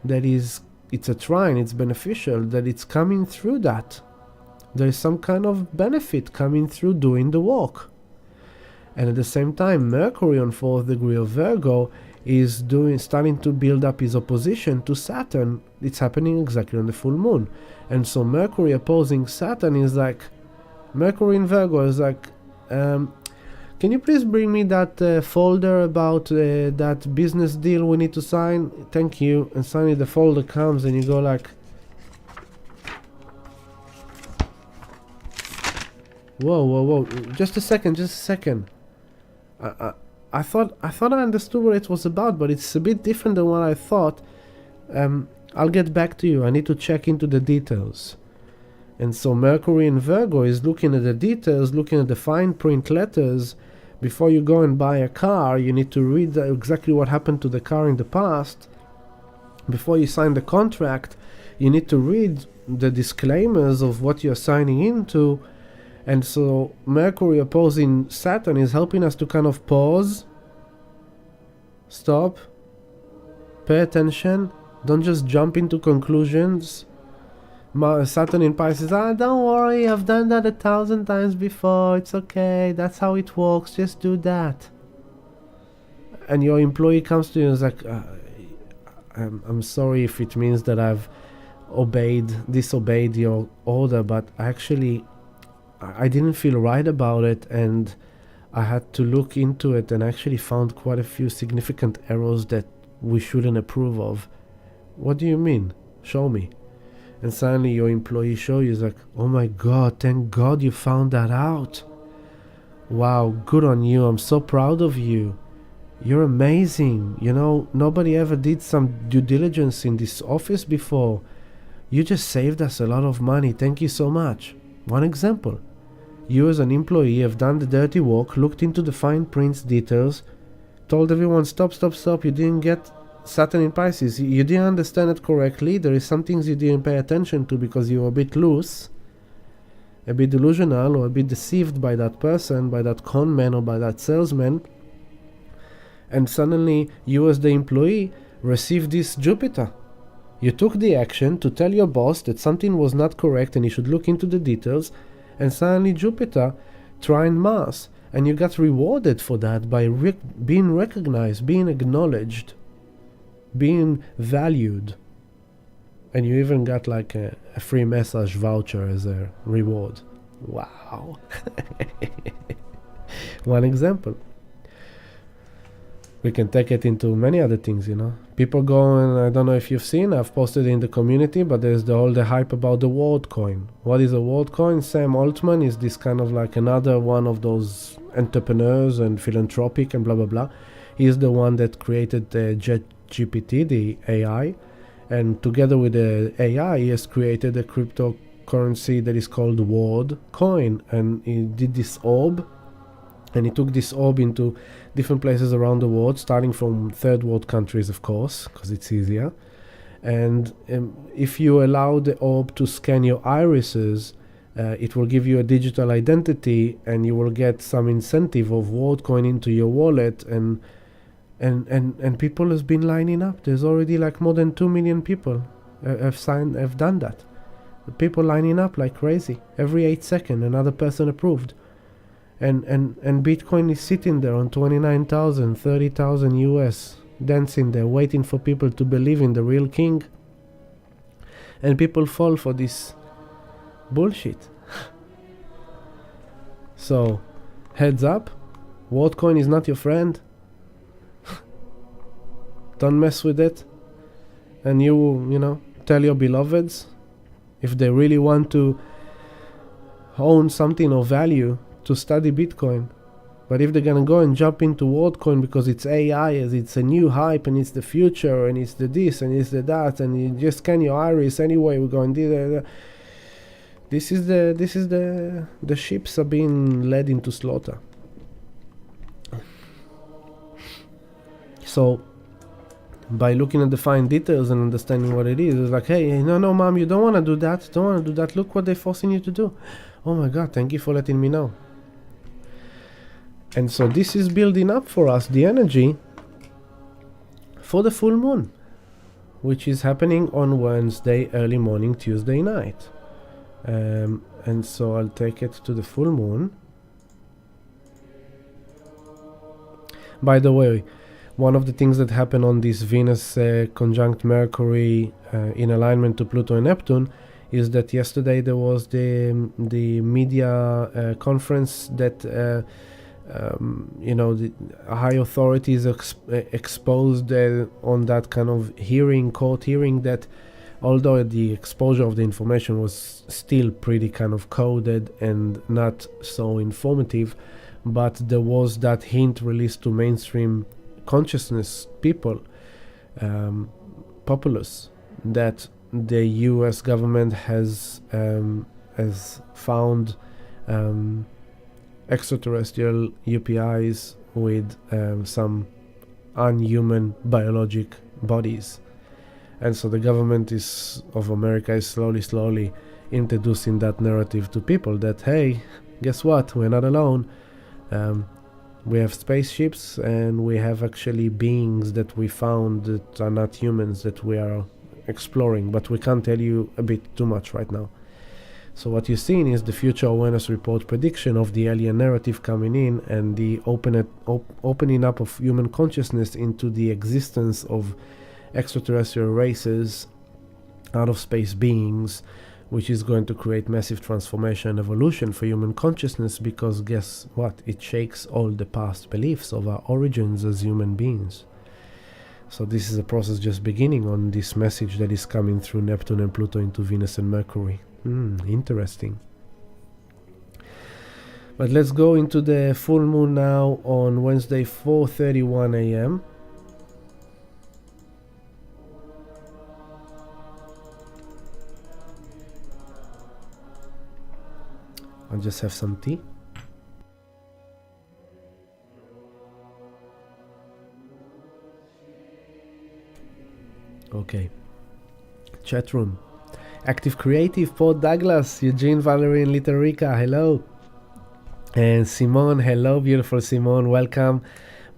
that it's a trine, it's beneficial, that it's coming through that. There is some kind of benefit coming through doing the walk. And at the same time, Mercury on 4th degree of Virgo is starting to build up his opposition to Saturn. It's happening exactly on the full moon. And so Mercury opposing Saturn is like, Mercury in Virgo is like, can you please bring me that folder about that business deal we need to sign? Thank you. And suddenly the folder comes, and you go like, whoa, just a second. I thought I understood what it was about, but it's a bit different than what I thought. I'll get back to you. I need to check into the details. And so Mercury in Virgo is looking at the details, looking at the fine print letters. Before you go and buy a car, you need to read exactly what happened to the car in the past. Before you sign the contract, you need to read the disclaimers of what you're signing into. And so Mercury opposing Saturn is helping us to kind of pause, stop, pay attention, don't just jump into conclusions. Saturn in Pisces, don't worry, I've done that 1,000 times before, it's okay, that's how it works, just do that. And your employee comes to you and is like, I'm sorry if it means that I've disobeyed your order, but actually I didn't feel right about it, and I had to look into it and actually found quite a few significant errors that we shouldn't approve of. What do you mean? Show me. And suddenly your employee show you is like, oh my god, thank god you found that out. Wow, good on you, I'm so proud of you. You're amazing. You know, nobody ever did some due diligence in this office before. You just saved us a lot of money, thank you so much. One example. You as an employee have done the dirty work, looked into the fine print details, told everyone stop, you didn't get Saturn in Pisces, you didn't understand it correctly, there is some things you didn't pay attention to because you were a bit loose, a bit delusional, or a bit deceived by that person, by that con man or by that salesman, and suddenly you as the employee received this Jupiter. You took the action to tell your boss that something was not correct and he should look into the details, and suddenly Jupiter trine Mars, and you got rewarded for that by being recognized, being acknowledged, being valued, and you even got like a free massage voucher as a reward. Wow. One example. We can take it into many other things, you know. People go, and I don't know if you've seen, I've posted in the community, but there's all the hype about the world coin. What is a world coin? Sam Altman is this kind of like another one of those entrepreneurs and philanthropic and blah, blah, blah. He's the one that created the ChatGPT, the AI. And together with the AI, he has created a cryptocurrency that is called World Coin. And he did this orb. And he took this orb into different places around the world, starting from third world countries, of course, because it's easier. And if you allow the orb to scan your irises, it will give you a digital identity, and you will get some incentive of world coin into your wallet. And people has been lining up. There's already like more than 2 million people have done that. People lining up like crazy. Every 8 seconds, another person approved. And Bitcoin is sitting there on 29,000, 30,000 US, dancing there, waiting for people to believe in the real king. And people fall for this bullshit. So, heads up, WorldCoin is not your friend. Don't mess with it. And you know, tell your beloveds, if they really want to own something of value, to study Bitcoin. But if they're gonna go and jump into WorldCoin because it's AI, as it's a new hype and it's the future and it's the this and it's the that, and you just scan your iris anyway, we're going to do that. This is the ships are being led into slaughter. So by looking at the fine details and understanding what it is, it's like, hey, no, mom, you don't want to do that. Look what they're forcing you to do. Oh my God, thank you for letting me know. And so this is building up for us the energy for the full moon, which is happening on Wednesday early morning, Tuesday night. And so I'll take it to the full moon. By the way, one of the things that happened on this Venus conjunct Mercury in alignment to Pluto and Neptune is that yesterday there was the media conference that the high authorities exposed on that kind of court hearing, that although the exposure of the information was still pretty kind of coded and not so informative, but there was that hint released to mainstream consciousness people, populace, that the US government has found extraterrestrial UPIs with some unhuman biologic bodies. And so the government of America is slowly introducing that narrative to people that, hey, guess what? We're not alone. We have spaceships, and we have actually beings that we found that are not humans that we are exploring, but we can't tell you a bit too much right now. So what you're seeing is the Future Awareness Report prediction of the alien narrative coming in, and the opening up of human consciousness into the existence of extraterrestrial races, out of space beings, which is going to create massive transformation and evolution for human consciousness, because guess what? It shakes all the past beliefs of our origins as human beings. So this is a process just beginning on this message that is coming through Neptune and Pluto into Venus and Mercury. Interesting. But let's go into the full moon now on Wednesday, 4:31 a.m. I'll just have some tea. Okay. Chat room. Active Creative, Port Douglas, Eugene, Valerie, and Little Rica, hello. And Simone, hello, beautiful Simone, welcome.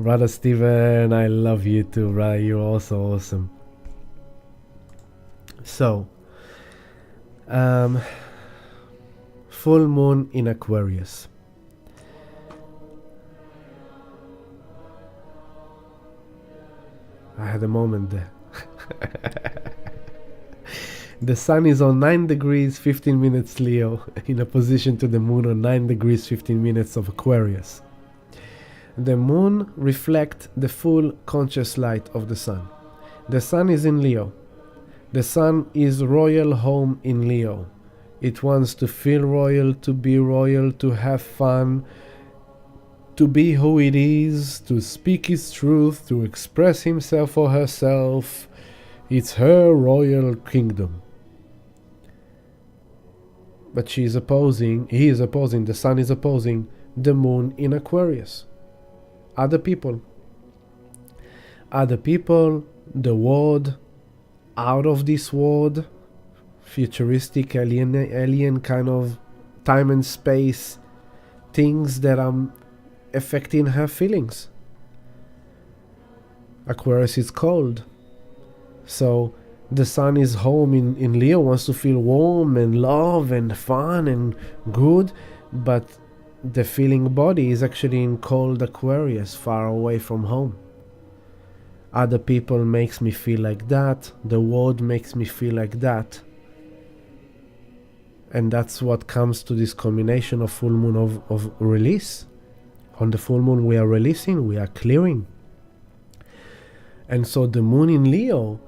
Brother Steven, I love you too, brother. You're also awesome. So, full moon in Aquarius. I had a moment there. The sun is on 9 degrees 15 minutes Leo, in opposition to the moon on 9 degrees 15 minutes of Aquarius. The moon reflects the full conscious light of the sun. The sun is in Leo. The sun is royal home in Leo. It wants to feel royal, to be royal, to have fun, to be who it is, to speak its truth, to express himself or herself. It's her royal kingdom. But he is opposing, the sun is opposing the moon in Aquarius. Other people, the world, out of this world, futuristic, alien kind of time and space, things that are affecting her feelings. Aquarius is cold. So the sun is home in Leo, wants to feel warm and love and fun and good, but the feeling body is actually in cold Aquarius, far away from home. Other people makes me feel like that, the world makes me feel like that. And that's what comes to this combination of full moon of release. On the full moon we are releasing, we are clearing. And so the moon in Leo,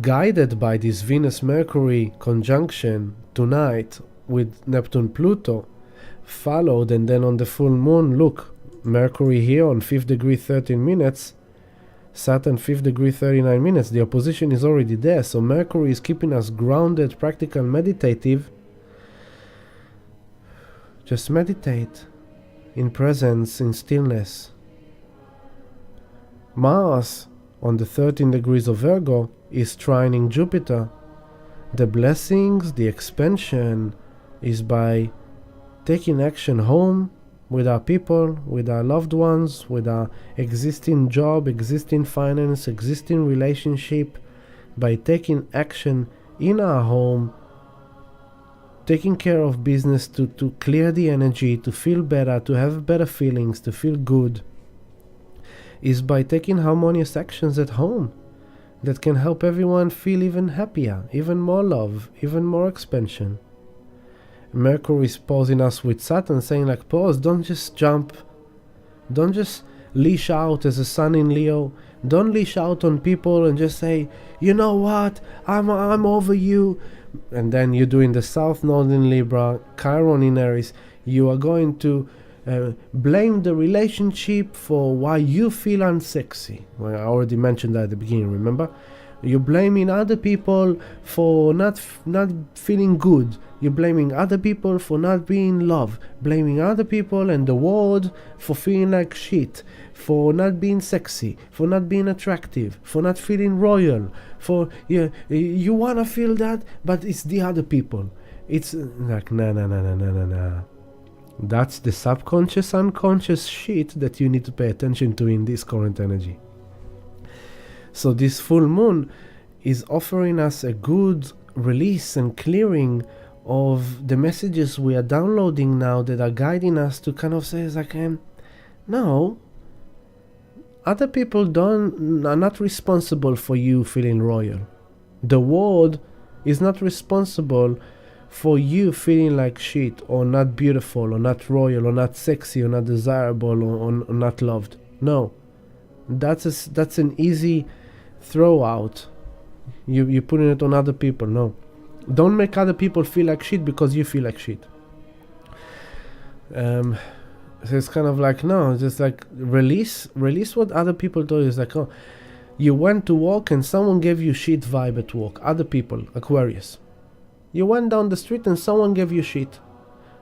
guided by this Venus-Mercury conjunction tonight with Neptune-Pluto, followed, and then on the full moon, look, Mercury here on 5th degree 13 minutes, Saturn 5th degree 39 minutes, the opposition is already there, so Mercury is keeping us grounded, practical, meditative. Just meditate in presence, in stillness. Mars on the 13 degrees of Virgo is trining Jupiter. The blessings, the expansion is by taking action home with our people, with our loved ones, with our existing job, existing finance, existing relationship, by taking action in our home, taking care of business to clear the energy, to feel better, to have better feelings, to feel good, is by taking harmonious actions at home that can help everyone feel even happier, even more love, even more expansion. Mercury is pausing us with Saturn, saying like, pause, don't just jump, don't just leash out as a sun in Leo, don't leash out on people and just say, you know what, I'm over you. And then you do in the South Node in Libra, Chiron in Aries, you are going to blame the relationship for why you feel unsexy. Well, I already mentioned that at the beginning, remember? You're blaming other people for not feeling good. You're blaming other people for not being loved. Blaming other people and the world for feeling like shit. For not being sexy. For not being attractive. For not feeling royal. For, you want to feel that, but it's the other people. It's like, nah. That's the subconscious, unconscious shit that you need to pay attention to in this current energy. So this full moon is offering us a good release and clearing of the messages we are downloading now that are guiding us to kind of say, like, no, other people are not responsible for you feeling royal. The world is not responsible for you feeling like shit, or not beautiful, or not royal, or not sexy, or not desirable, or not loved. No. That's an easy throw out. You're putting it on other people. No. Don't make other people feel like shit because you feel like shit. So it's kind of like, no, just like release what other people told you. It's like, oh, you went to walk and someone gave you shit vibe at work. Other people, Aquarius. You went down the street and someone gave you shit.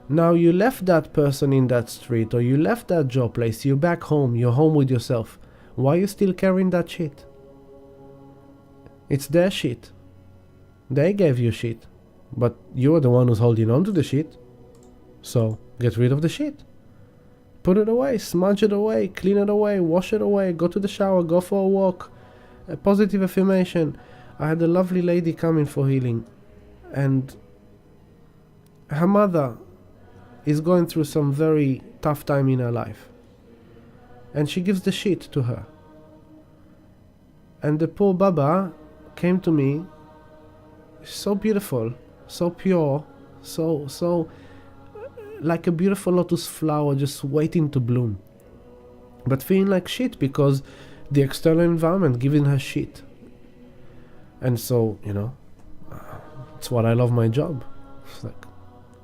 Now you left that person in that street, or you left that job place, you're back home, you're home with yourself. Why are you still carrying that shit? It's their shit. They gave you shit. But you're the one who's holding on to the shit. So get rid of the shit. Put it away, smudge it away, clean it away, wash it away, go to the shower, go for a walk. A positive affirmation. I had a lovely lady coming for healing, and her mother is going through some very tough time in her life, and she gives the shit to her. And the poor Baba came to me, so beautiful, so pure, so like a beautiful lotus flower just waiting to bloom, but feeling like shit because the external environment giving her shit. And so, it's what I love my job. It's like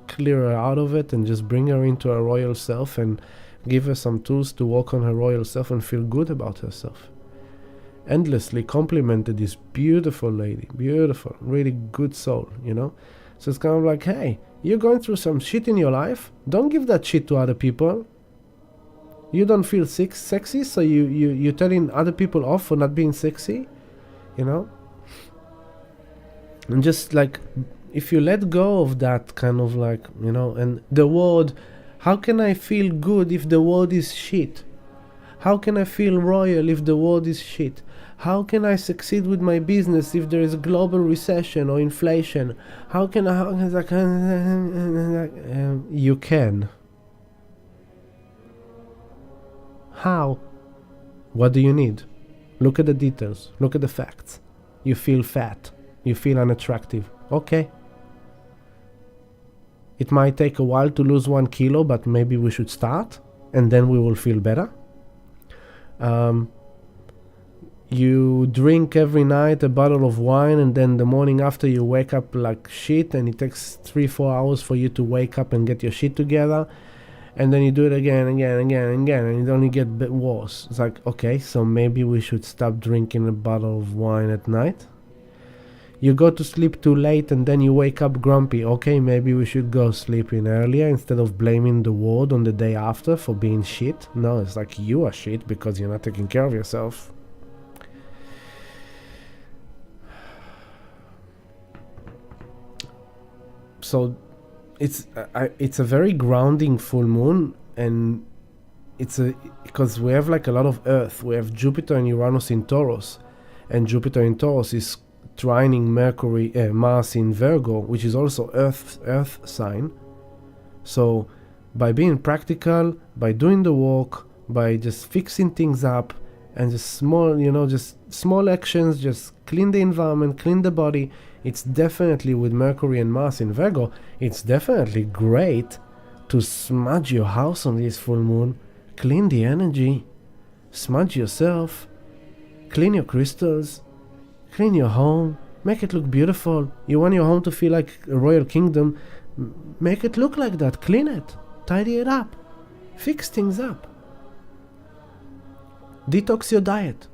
clear her out of it and just bring her into her royal self and give her some tools to walk on her royal self and feel good about herself. Endlessly complimented this beautiful lady, beautiful, really good soul, So it's kind of like, hey, you're going through some shit in your life. Don't give that shit to other people. You don't feel sexy, so you're telling other people off for not being sexy, And just like, if you let go of that kind of like, and the world, how can I feel good if the world is shit? How can I feel royal if the world is shit? How can I succeed with my business if there is a global recession or inflation? How can I, you can. How? What do you need? Look at the details. Look at the facts. You feel fat. You feel unattractive. Okay. It might take a while to lose 1 kilo, but maybe we should start, and then we will feel better. You drink every night a bottle of wine, and then the morning after you wake up like shit, and it takes 3-4 hours for you to wake up and get your shit together. And then you do it again, and it only gets a bit worse. It's like, okay, so maybe we should stop drinking a bottle of wine at night. You go to sleep too late, and then you wake up grumpy. Okay, maybe we should go sleeping earlier instead of blaming the world on the day after for being shit. No, it's like you are shit because you're not taking care of yourself. So it's a very grounding full moon, and because we have like a lot of Earth. We have Jupiter and Uranus in Taurus, and Jupiter in Taurus is trining Mars in Virgo, which is also Earth sign. So by being practical, by doing the work, by just fixing things up, and just small actions, just clean the environment, clean the body. It's definitely, with Mercury and Mars in Virgo, it's definitely great to smudge your house on this full moon, clean the energy, smudge yourself, clean your crystals, clean your home, make it look beautiful. You want your home to feel like a royal kingdom, make it look like that, clean it, tidy it up, fix things up. Detox your diet.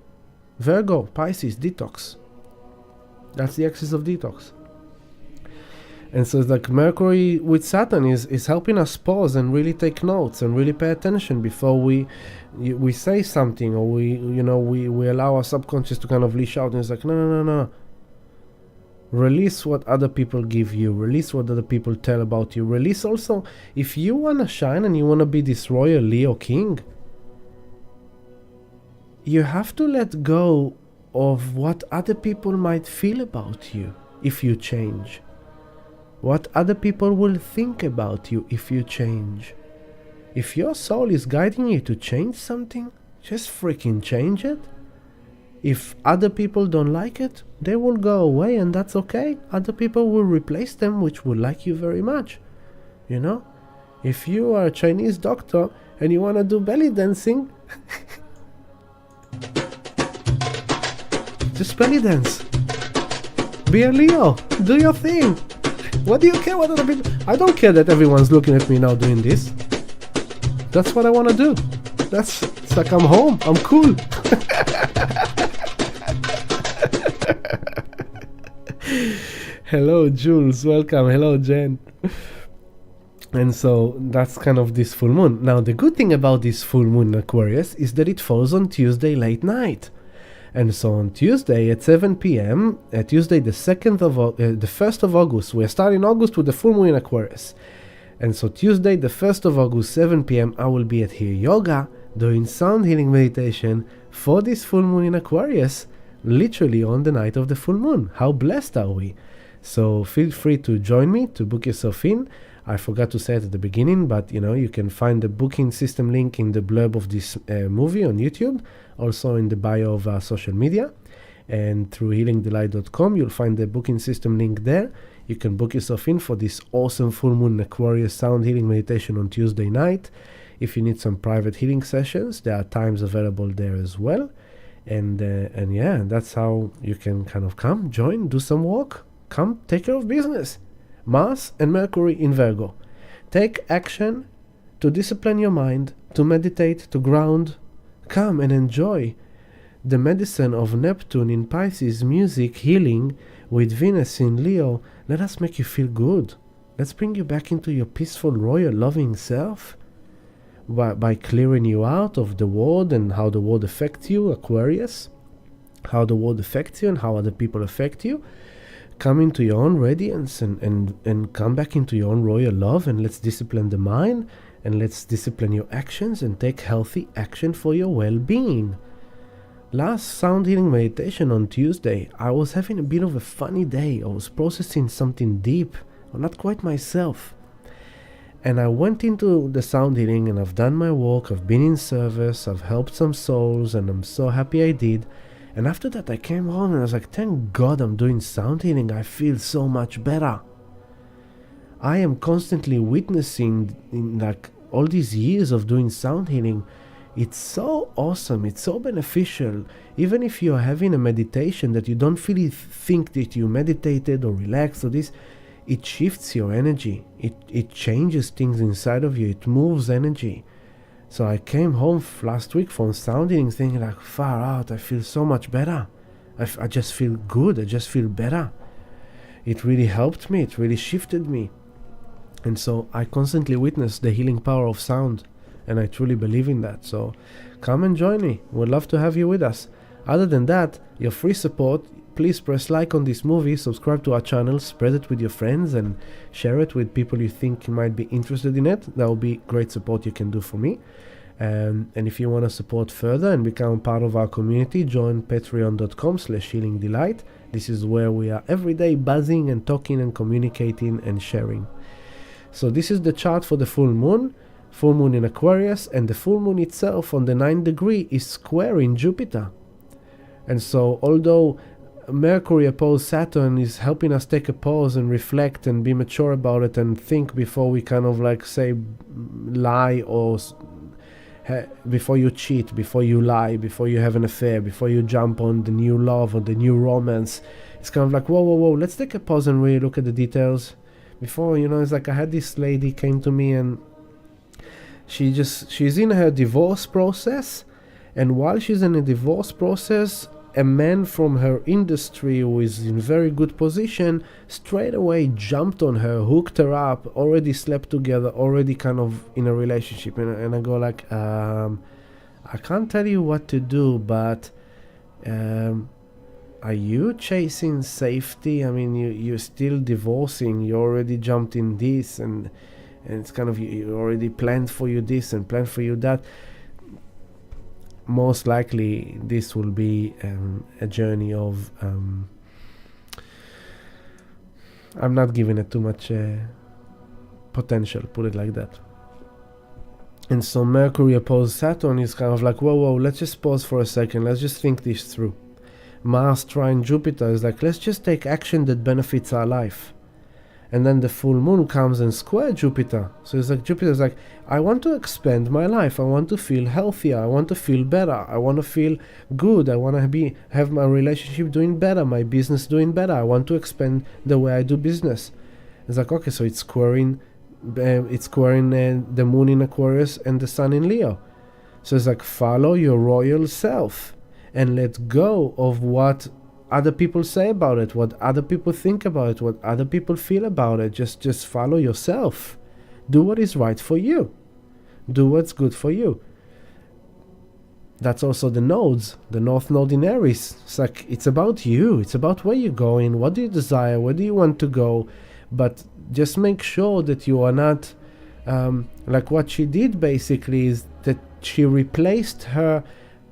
Virgo, Pisces, detox. That's the axis of detox. And so it's like Mercury with Saturn is helping us pause and really take notes and really pay attention before we say something, or we allow our subconscious to kind of leash out. And it's like, no. Release what other people give you. Release what other people tell about you. Release also, if you want to shine and you want to be this royal Leo king, you have to let go of what other people might feel about you if you change. What other people will think about you if you change. If your soul is guiding you to change something, just freaking change it. If other people don't like it, they will go away, and that's okay. Other people will replace them, which will like you very much. You know? If you are a Chinese doctor and you want to do belly dancing, just belly dance. Be a Leo. Do your thing. What do you care what other people... I don't care that everyone's looking at me now doing this. That's what I want to do. It's like I'm home. I'm cool. Hello, Jules. Welcome. Hello, Jen. And so that's kind of this full moon. Now, the good thing about this full moon in Aquarius is that it falls on Tuesday late night. And so on Tuesday at 7 p.m., Tuesday the 1st of August, we're starting August with the full moon in Aquarius. And so Tuesday the 1st of August, 7 p.m., I will be at Here Yoga doing sound healing meditation for this full moon in Aquarius, literally on the night of the full moon. How blessed are we? So feel free to join me, to book yourself in. I forgot to say it at the beginning, but you can find the booking system link in the blurb of this movie on YouTube, also in the bio of our social media, and through healingdelight.com you'll find the booking system link there. You can book yourself in for this awesome full moon Aquarius sound healing meditation on Tuesday night. If you need some private healing sessions, there are times available there as well. And yeah, that's how you can kind of come, join, do some work, come take care of business. Mars and Mercury in Virgo. Take action to discipline your mind, to meditate, to ground. Come and enjoy the medicine of Neptune in Pisces, music, healing, with Venus in Leo. Let us make you feel good. Let's bring you back into your peaceful, royal, loving self by clearing you out of the world and how the world affects you, Aquarius. How the world affects you and how other people affect you. Come into your own radiance and come back into your own royal love, and let's discipline the mind and let's discipline your actions and take healthy action for your well-being. Last sound healing meditation on Tuesday, I was having a bit of a funny day. I was processing something deep, or not quite myself. And I went into the sound healing and I've done my work, I've been in service, I've helped some souls, and I'm so happy I did. And after that I came home and I was like, thank God I'm doing sound healing. I feel so much better. I am constantly witnessing in like all these years of doing sound healing. It's so awesome. It's so beneficial. Even if you're having a meditation that you don't really think that you meditated or relaxed or this, it shifts your energy. It changes things inside of you. It moves energy. So I came home last week from sound healing thinking like, far out, I feel so much better. I just feel good. I just feel better. It really helped me. It really shifted me. And so I constantly witness the healing power of sound. And I truly believe in that. So come and join me. We'd love to have you with us. Other than that, your free support, please press like on this movie, subscribe to our channel, spread it with your friends, and share it with people you think might be interested in it. That will be great support you can do for me. And if you want to support further and become part of our community, join patreon.com/healingdelight. This is where we are every day buzzing and talking and communicating and sharing. So this is the chart for the full moon in Aquarius, and the full moon itself on the 9th degree is square in Jupiter. And so although Mercury opposed Saturn is helping us take a pause and reflect and be mature about it and think before we kind of like say lie, or before you cheat, before you lie, before you have an affair, before you jump on the new love or the new romance. It's kind of like, whoa, let's take a pause and really look at the details. Before, it's like I had this lady came to me and she's in her divorce process, and while she's in a divorce process, a man from her industry who is in very good position straight away jumped on her, hooked her up, already slept together, already kind of in a relationship. And I go like, I can't tell you what to do, but are you chasing safety? I mean, you're still divorcing, you already jumped in this, and it's kind of, you already planned for you this and planned for you that. Most likely this will be a journey of I'm not giving it too much potential, put it like that. And so Mercury opposed Saturn is kind of like, whoa, let's just pause for a second, let's just think this through. Mars trine Jupiter is like, let's just take action that benefits our life. And then the full moon comes and square Jupiter. So it's like Jupiter's like, I want to expand my life. I want to feel healthier. I want to feel better. I want to feel good. I want to have my relationship doing better, my business doing better. I want to expand the way I do business. It's like, okay, so it's squaring the moon in Aquarius and the sun in Leo. So it's like, follow your royal self and let go of what other people say about it, what other people think about it, what other people feel about it. Just follow yourself. Do what is right for you. Do what's good for you. That's also the nodes, the North Node in Aries. It's like, it's about you. It's about where you're going, what do you desire, where do you want to go. But just make sure that you are not, like what she did basically is that she replaced her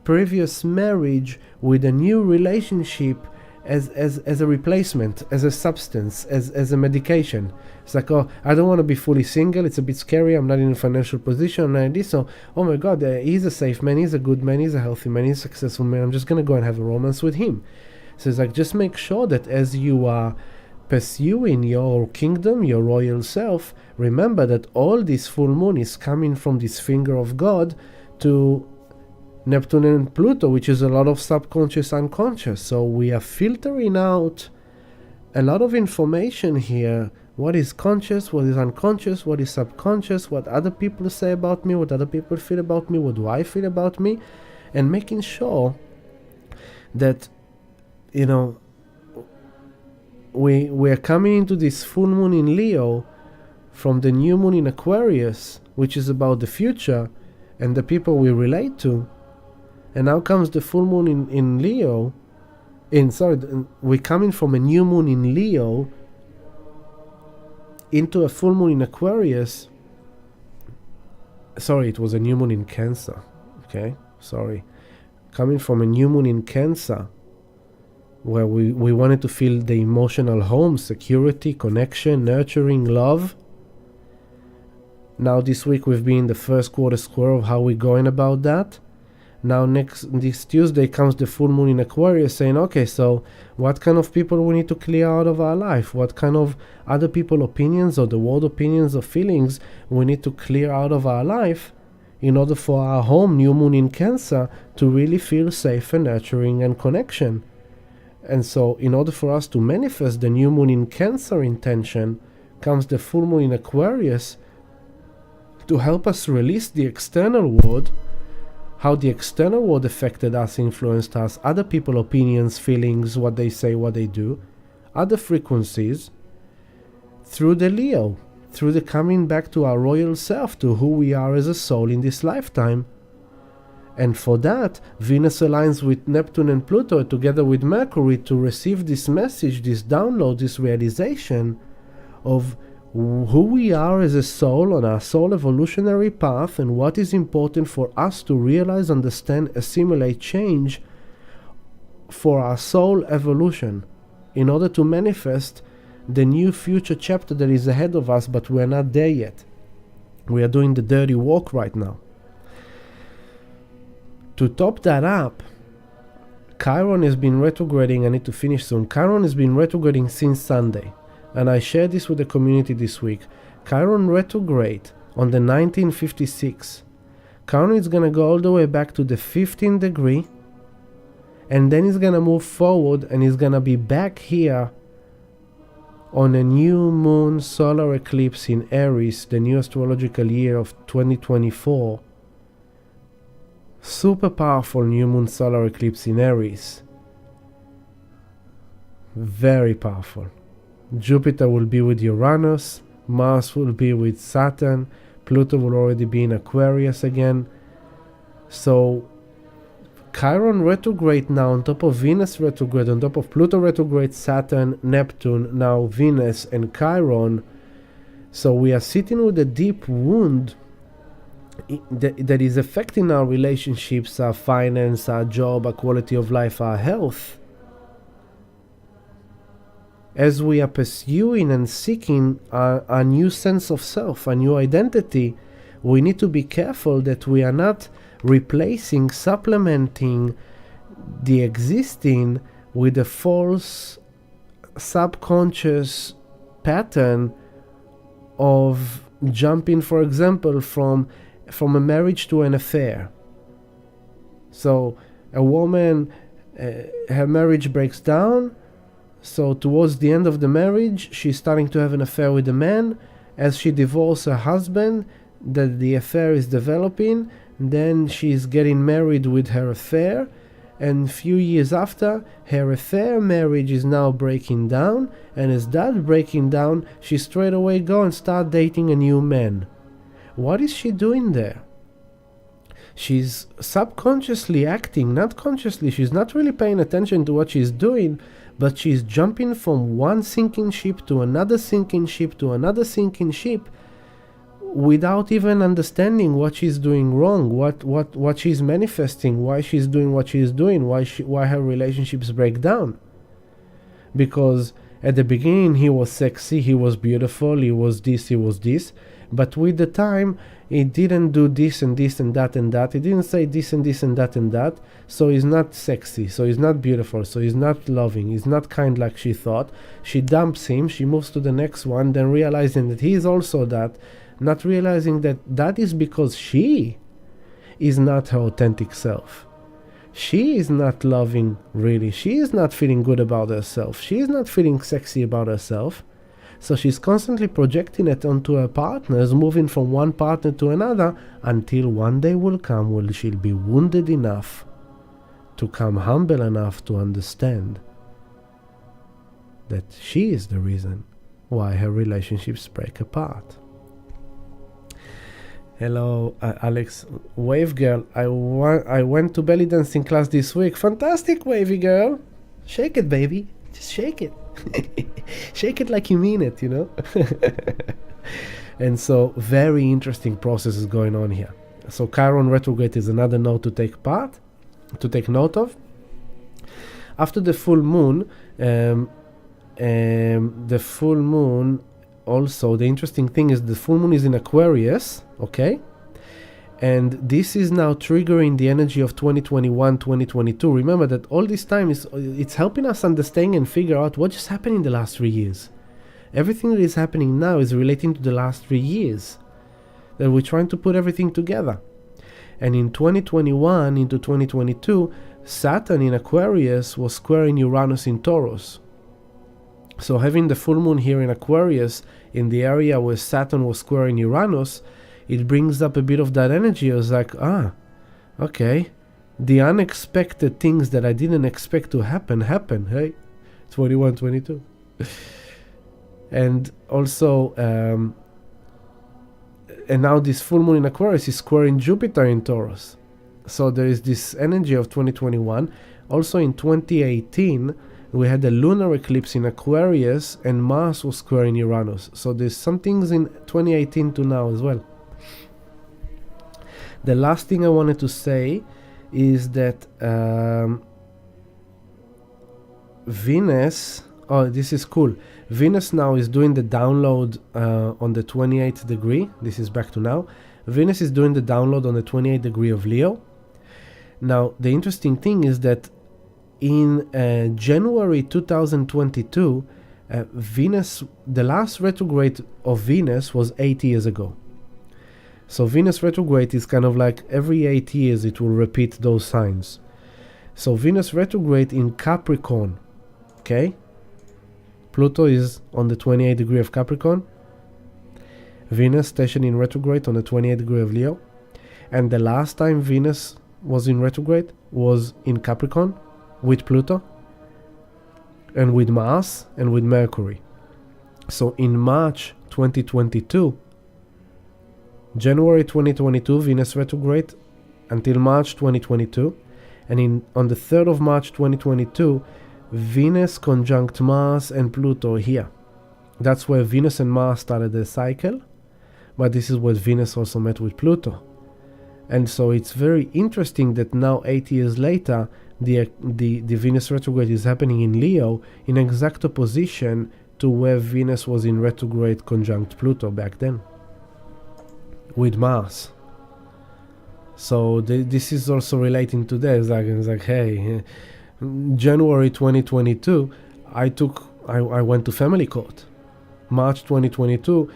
previous marriage with a new relationship as a replacement, as a substance, as a medication. It's like, oh, I don't want to be fully single, it's a bit scary, I'm not in a financial position, and this, so, oh my god, he's a safe man, he's a good man, he's a healthy man, he's a successful man, I'm just gonna go and have a romance with him. So it's like, just make sure that as you are pursuing your kingdom, your royal self, remember that all this full moon is coming from this finger of God to Neptune and Pluto, which is a lot of subconscious, unconscious. So we are filtering out a lot of information here. What is conscious, what is unconscious, what is subconscious, what other people say about me, what other people feel about me, what do I feel about me, and making sure that, you know, we're coming into this full moon in Leo from the new moon in Aquarius, which is about the future and the people we relate to. And now comes the full moon in Leo. We're coming from a new moon in Leo into a full moon in Aquarius. Sorry, it was a new moon in Cancer. Okay, sorry. Coming from a new moon in Cancer, where we wanted to feel the emotional home, security, connection, nurturing, love. Now this week we've been in the first quarter square of how we're going about that. Now this Tuesday comes the full moon in Aquarius, saying, okay, so what kind of people we need to clear out of our life? What kind of other people opinions or the world opinions or feelings we need to clear out of our life in order for our home, new moon in Cancer, to really feel safe and nurturing and connection. And so in order for us to manifest the new moon in Cancer intention, comes the full moon in Aquarius to help us release the external world, how the external world affected us, influenced us, other people's opinions, feelings, what they say, what they do, other frequencies, through the Leo, through the coming back to our royal self, to who we are as a soul in this lifetime. And for that, Venus aligns with Neptune and Pluto together with Mercury to receive this message, this download, this realization of who we are as a soul on our soul evolutionary path, and what is important for us to realize, understand, assimilate, change for our soul evolution in order to manifest the new future chapter that is ahead of us, but we're not there yet. We are doing the dirty work right now. To top that up, Chiron has been retrograding. I need to finish soon. Chiron has been retrograding since Sunday, and I shared this with the community this week. Chiron retrograde on the 1956. Chiron is going to go all the way back to the 15th degree, and then he's going to move forward, and he's going to be back here on a new moon solar eclipse in Aries, the new astrological year of 2024. Super powerful new moon solar eclipse in Aries. Very powerful. Jupiter will be with Uranus, Mars will be with Saturn, Pluto will already be in Aquarius again. So Chiron retrograde now on top of Venus retrograde, on top of Pluto retrograde, Saturn, Neptune, now Venus and Chiron. So we are sitting with a deep wound that is affecting our relationships, our finance, our job, our quality of life, our health. As we are pursuing and seeking a new sense of self, a new identity, we need to be careful that we are not replacing, supplementing the existing with a false subconscious pattern of jumping, for example, from a marriage to an affair. So a woman, her marriage breaks down, so towards the end of the marriage she's starting to have an affair with a man. As she divorces her husband, that the affair is developing, then she's getting married with her affair, and a few years after, her affair marriage is now breaking down, and as that breaking down, she straight away go and start dating a new man. What is she doing there? She's subconsciously acting, not consciously. She's not really paying attention to what she's doing, but she's jumping from one sinking ship to another sinking ship to another sinking ship, without even understanding what she's doing wrong, what she's manifesting, why she's doing what she's doing, why her relationships break down. Because at the beginning he was sexy, he was beautiful, he was this, but with the time he didn't do this and this and that and that. He didn't say this and this and that and that. So he's not sexy, so he's not beautiful, so he's not loving, he's not kind like she thought. She dumps him, she moves to the next one, then realizing that he is also that, not realizing that that is because she is not her authentic self. She is not loving really. She is not feeling good about herself. She is not feeling sexy about herself. So she's constantly projecting it onto her partners, moving from one partner to another, until one day will come when she'll be wounded enough to come humble enough to understand that she is the reason why her relationships break apart. Hello, Alex. Wave girl, I went to belly dancing class this week. Fantastic, wavy girl. Shake it, baby. Just shake it. Shake it like you mean it, you know. And so very interesting process is going on here. So Chiron retrograde is another node to take note of. After the full moon, also the interesting thing is the full moon is in Aquarius, okay? And this is now triggering the energy of 2021, 2022. Remember that all this time it's helping us understand and figure out what just happened in the last 3 years. Everything that is happening now is relating to the last 3 years. That we're trying to put everything together. And in 2021 into 2022, Saturn in Aquarius was squaring Uranus in Taurus. So having the full moon here in Aquarius, in the area where Saturn was squaring Uranus, it brings up a bit of that energy. I was like, okay, the unexpected things that I didn't expect to happen, hey, 21, 22. And also, and now this full moon in Aquarius is squaring Jupiter in Taurus. So there is this energy of 2021. Also in 2018, we had a lunar eclipse in Aquarius and Mars was squaring Uranus. So there's some things in 2018 to now as well. The last thing I wanted to say is that Venus, this is cool. Venus now is doing the download on the 28th degree. This is back to now. Venus is doing the download on the 28th degree of Leo. Now, the interesting thing is that in January 2022, Venus, the last retrograde of Venus was 8 years ago. So Venus retrograde is kind of like every 8 years it will repeat those signs. So Venus retrograde in Capricorn, okay? Pluto is on the 28th degree of Capricorn. Venus stationed in retrograde on the 28th degree of Leo. And the last time Venus was in retrograde was in Capricorn with Pluto and with Mars and with Mercury. So in March 2022, January 2022, Venus retrograde until March 2022. And on the 3rd of March 2022, Venus conjunct Mars and Pluto here. That's where Venus and Mars started their cycle. But this is where Venus also met with Pluto. And so it's very interesting that now 8 years later, the Venus retrograde is happening in Leo in exact opposition to where Venus was in retrograde conjunct Pluto back then with Mars. So this is also relating to this. It's like, hey, January 2022, I went to family court. March 2022,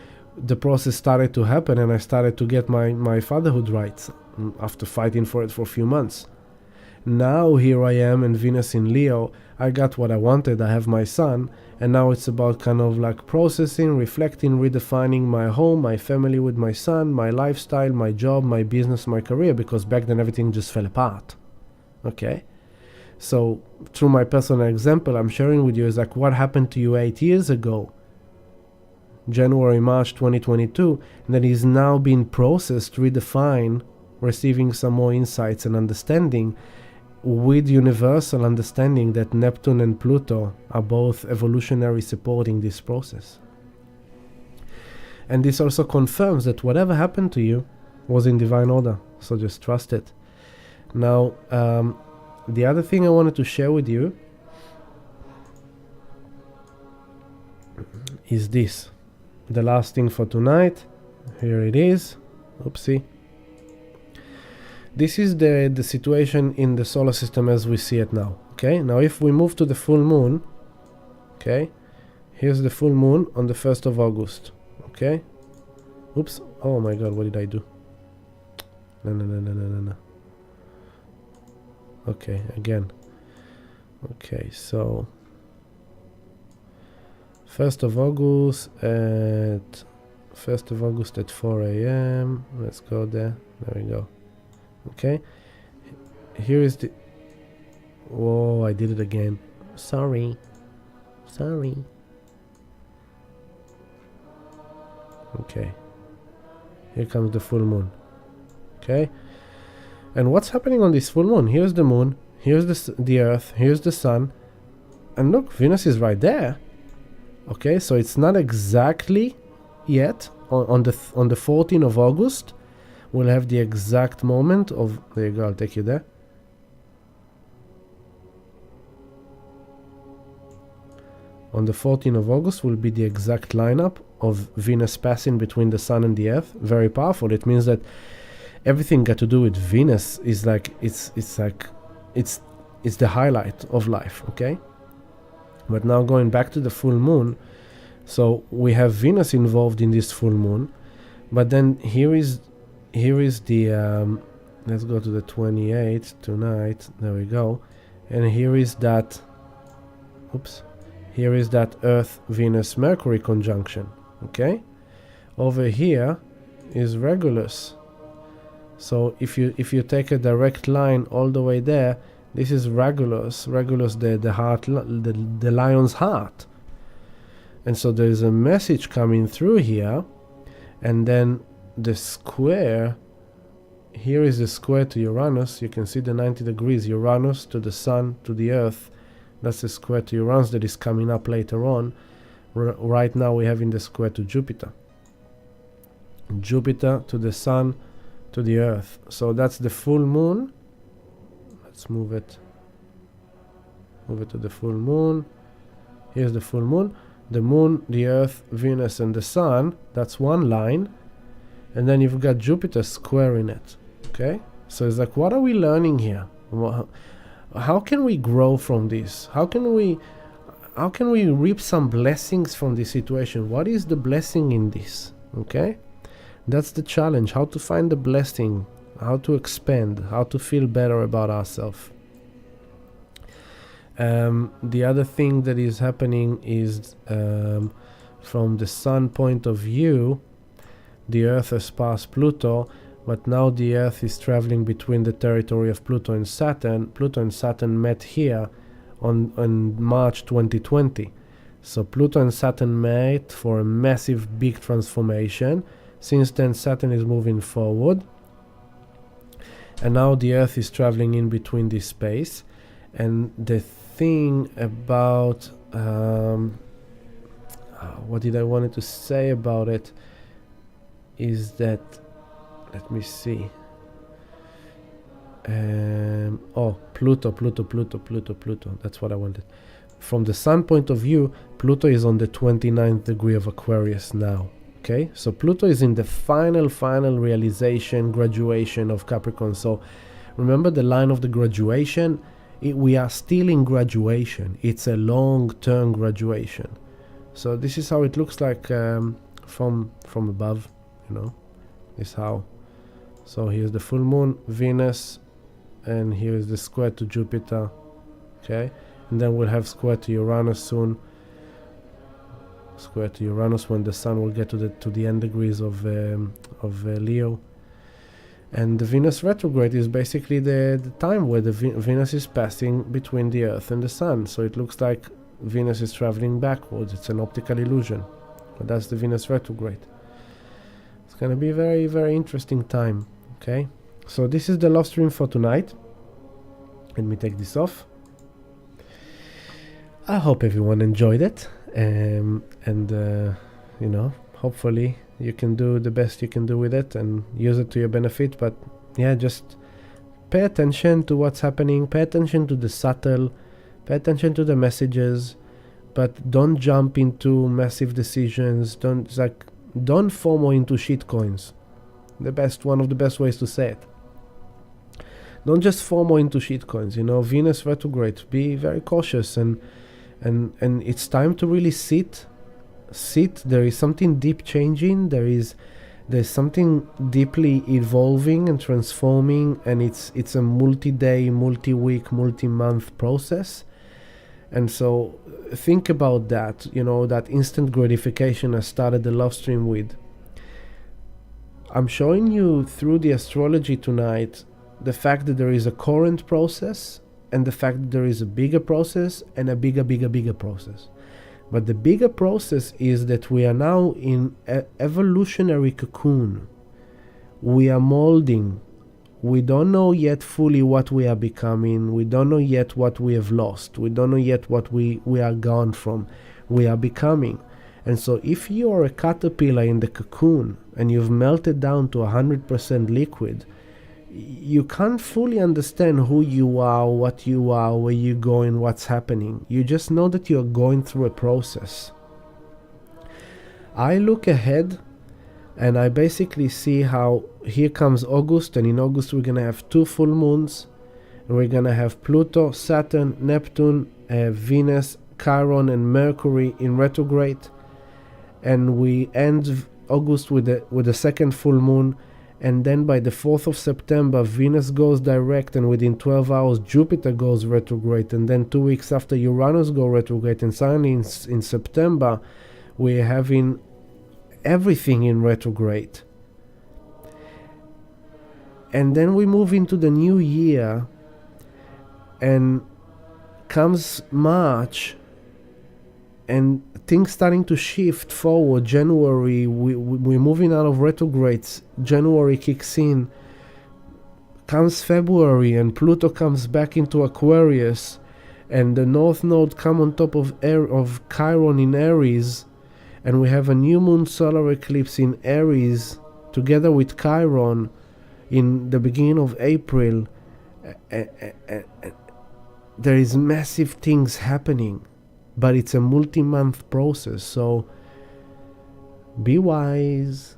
the process started to happen and I started to get my fatherhood rights after fighting for it for a few months. Now here I am in Venus in Leo. I got what I wanted. I have my son, and now it's about kind of like processing, reflecting, redefining my home, my family with my son, my lifestyle, my job, my business, my career, because back then everything just fell apart. Okay? So through my personal example, I'm sharing with you is like what happened to you 8 years ago, January, March 2022, that is now being processed, redefined, receiving some more insights and understanding, with universal understanding that Neptune and Pluto are both evolutionary supporting this process. And this also confirms that whatever happened to you was in divine order, so just trust it. Now, the other thing I wanted to share with you is this. The last thing for tonight. Here it is. Oopsie. This is the situation in the solar system as we see it now. Okay, now if we move to the full moon, okay, here's the full moon on the 1st of August. Okay, oops, oh my god, what did I do? No. Okay, again. Okay, so 1st of August at 4 a.m. Let's go there. There we go. Okay, here is the... Whoa, I did it again. Sorry. Okay, here comes the full moon. Okay, and what's happening on this full moon? Here's the moon, here's the earth, here's the sun, and look, Venus is right there. Okay, so it's not exactly yet on the 14th of August. We'll have the exact moment of... There you go, I'll take you there. On the 14th of August will be the exact lineup of Venus passing between the sun and the earth. Very powerful. It means that everything got to do with Venus is like... It's the highlight of life, okay? But now going back to the full moon. So we have Venus involved in this full moon. But then here is the let's go to the 28th tonight. There we go. And here is that Earth Venus Mercury conjunction. Okay, over here is Regulus. So if you take a direct line all the way there, this is Regulus, the heart, the lion's heart. And so there is a message coming through here, and then the square, here is the square to Uranus. You can see the 90 degrees, Uranus to the sun to the earth. That's the square to Uranus that is coming up later on. Right now we're having the square to Jupiter. Jupiter to the sun to the earth. So that's the full moon. Let's move it to the full moon. Here's the full moon. The moon, the earth, Venus and the sun, that's one line. And then you've got Jupiter squaring it. Okay, so it's like, what are we learning here? How can we grow from this? How can we reap some blessings from this situation? What is the blessing in this? Okay, that's the challenge. How to find the blessing, how to expand, how to feel better about ourselves. The other thing that is happening is from the sun point of view, the earth has passed Pluto, but now the earth is traveling between the territory of Pluto and Saturn. Pluto and Saturn met here on March 2020. So Pluto and Saturn met for a massive big transformation. Since then Saturn is moving forward, and now the earth is traveling in between this space. And the thing about what did I wanted to say about it is that, let me see. Pluto. That's what I wanted. From the sun point of view, Pluto is on the 29th degree of Aquarius now. Okay, so Pluto is in the final realization, graduation of Capricorn. So remember the line of the graduation we are still in graduation. It's a long-term graduation. So this is how it looks like from above, you know. Is how. So here's the full moon, Venus, and here is the square to Jupiter. Okay, and then we'll have square to Uranus soon. Square to Uranus when the Sun will get to the end degrees of Leo. And the Venus retrograde is basically the time where the Venus is passing between the Earth and the Sun. So it looks like Venus is traveling backwards. It's an optical illusion. But that's the Venus retrograde. It's going to be a very, very interesting time. Okay? So this is the love stream for tonight. Let me take this off. I hope everyone enjoyed it. You know, hopefully you can do the best you can do with it and use it to your benefit. But yeah, just pay attention to what's happening, pay attention to the subtle, pay attention to the messages, but don't jump into massive decisions. Don't FOMO into shitcoins. One of the best ways to say it. Don't just FOMO into shitcoins. You know, Venus retrograde. Be very cautious and it's time to really sit. There is something deep changing. There's something deeply evolving and transforming, and it's a multi-day, multi-week, multi-month process. And so think about that. You know, that instant gratification I started the love stream with. I'm showing you through the astrology tonight the fact that there is a current process, and the fact that there is a bigger process and a bigger process. But the bigger process is that we are now in an evolutionary cocoon. We are molding. We don't know yet fully what we are becoming. We don't know yet what we have lost. We don't know yet what we are gone from. We are becoming. And so if you are a caterpillar in the cocoon and you've melted down to 100% liquid, you can't fully understand who you are, what you are, where you're going, what's happening. You just know that you're going through a process. I look ahead and I basically see how here comes August, and in August we're going to have 2 full moons. And we're going to have Pluto, Saturn, Neptune, Venus, Chiron and Mercury in retrograde. And we end August with the second full moon. And then by the 4th of September, Venus goes direct, and within 12 hours, Jupiter goes retrograde. And then 2 weeks after, Uranus goes retrograde. And suddenly in September, we're having everything in retrograde. And then we move into the new year, and comes March, and things starting to shift forward. January, we're moving out of retrogrades. January kicks in. Comes February, and Pluto comes back into Aquarius, and the North Node come on top of Chiron in Aries, and we have a new moon solar eclipse in Aries together with Chiron in the beginning of April. There is massive things happening. But it's a multi-month process, so be wise,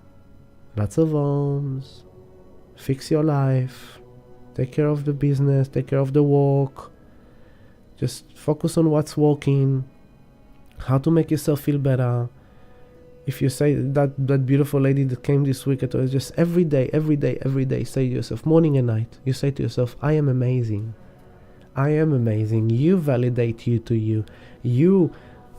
lots of ohms, fix your life, take care of the business, take care of the work, just focus on what's working, how to make yourself feel better. If you say that beautiful lady that came this week, it was just every day, say to yourself, morning and night, you say to yourself, I am amazing. I am amazing. You validate you to you. You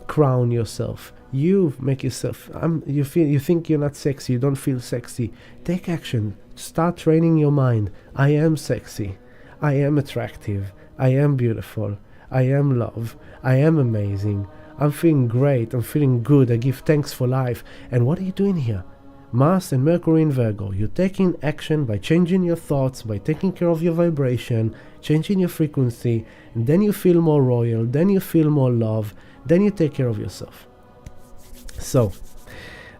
crown yourself. You make yourself. You think you're not sexy. You don't feel sexy. Take action. Start training your mind. I am sexy. I am attractive. I am beautiful. I am love. I am amazing. I'm feeling great. I'm feeling good. I give thanks for life. And what are you doing here? Mars and Mercury in Virgo. You're taking action by changing your thoughts, by taking care of your vibration, changing your frequency, and then you feel more royal, then you feel more love, then you take care of yourself. So,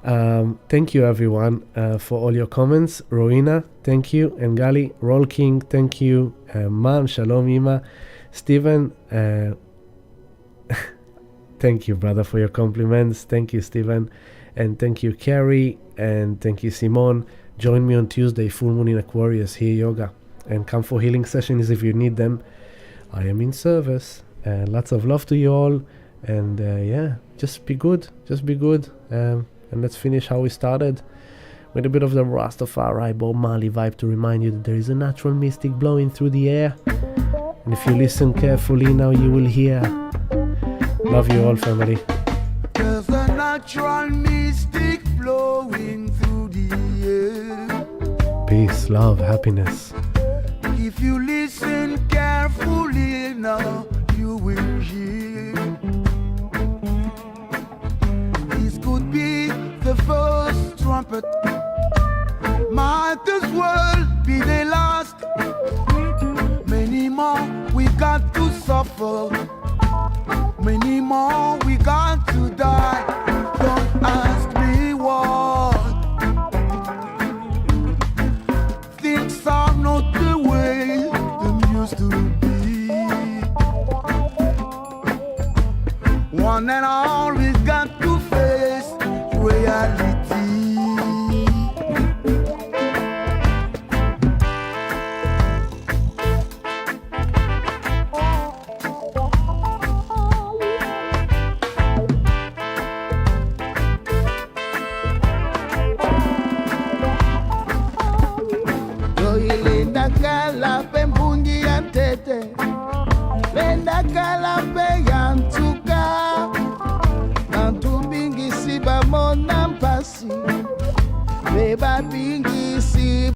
thank you everyone for all your comments. Rowena, thank you. And Gali, Roll King, thank you. Mam, Shalom Ima. Stephen, thank you brother for your compliments. Thank you Stephen. And thank you Carrie, and thank you Simone. Join me on Tuesday, full moon in Aquarius, here yoga, and come for healing sessions if you need them. I am in service. And lots of love to you all. And yeah, just be good. Just be good. And let's finish how we started, with a bit of the Rastafari Bob Marley vibe to remind you that there is a natural mystic blowing through the air. And if you listen carefully now, you will hear. Love you all, family. There's a natural mystic flowing through the air. Peace, love, happiness. If you listen carefully now, you will hear. This could be the first trumpet, might as well be the last. Many more we got to suffer, many more we got to die. Don't ask me what. Things are not the way they used to be. One and all we got to face reality. Kala pembungi ya tete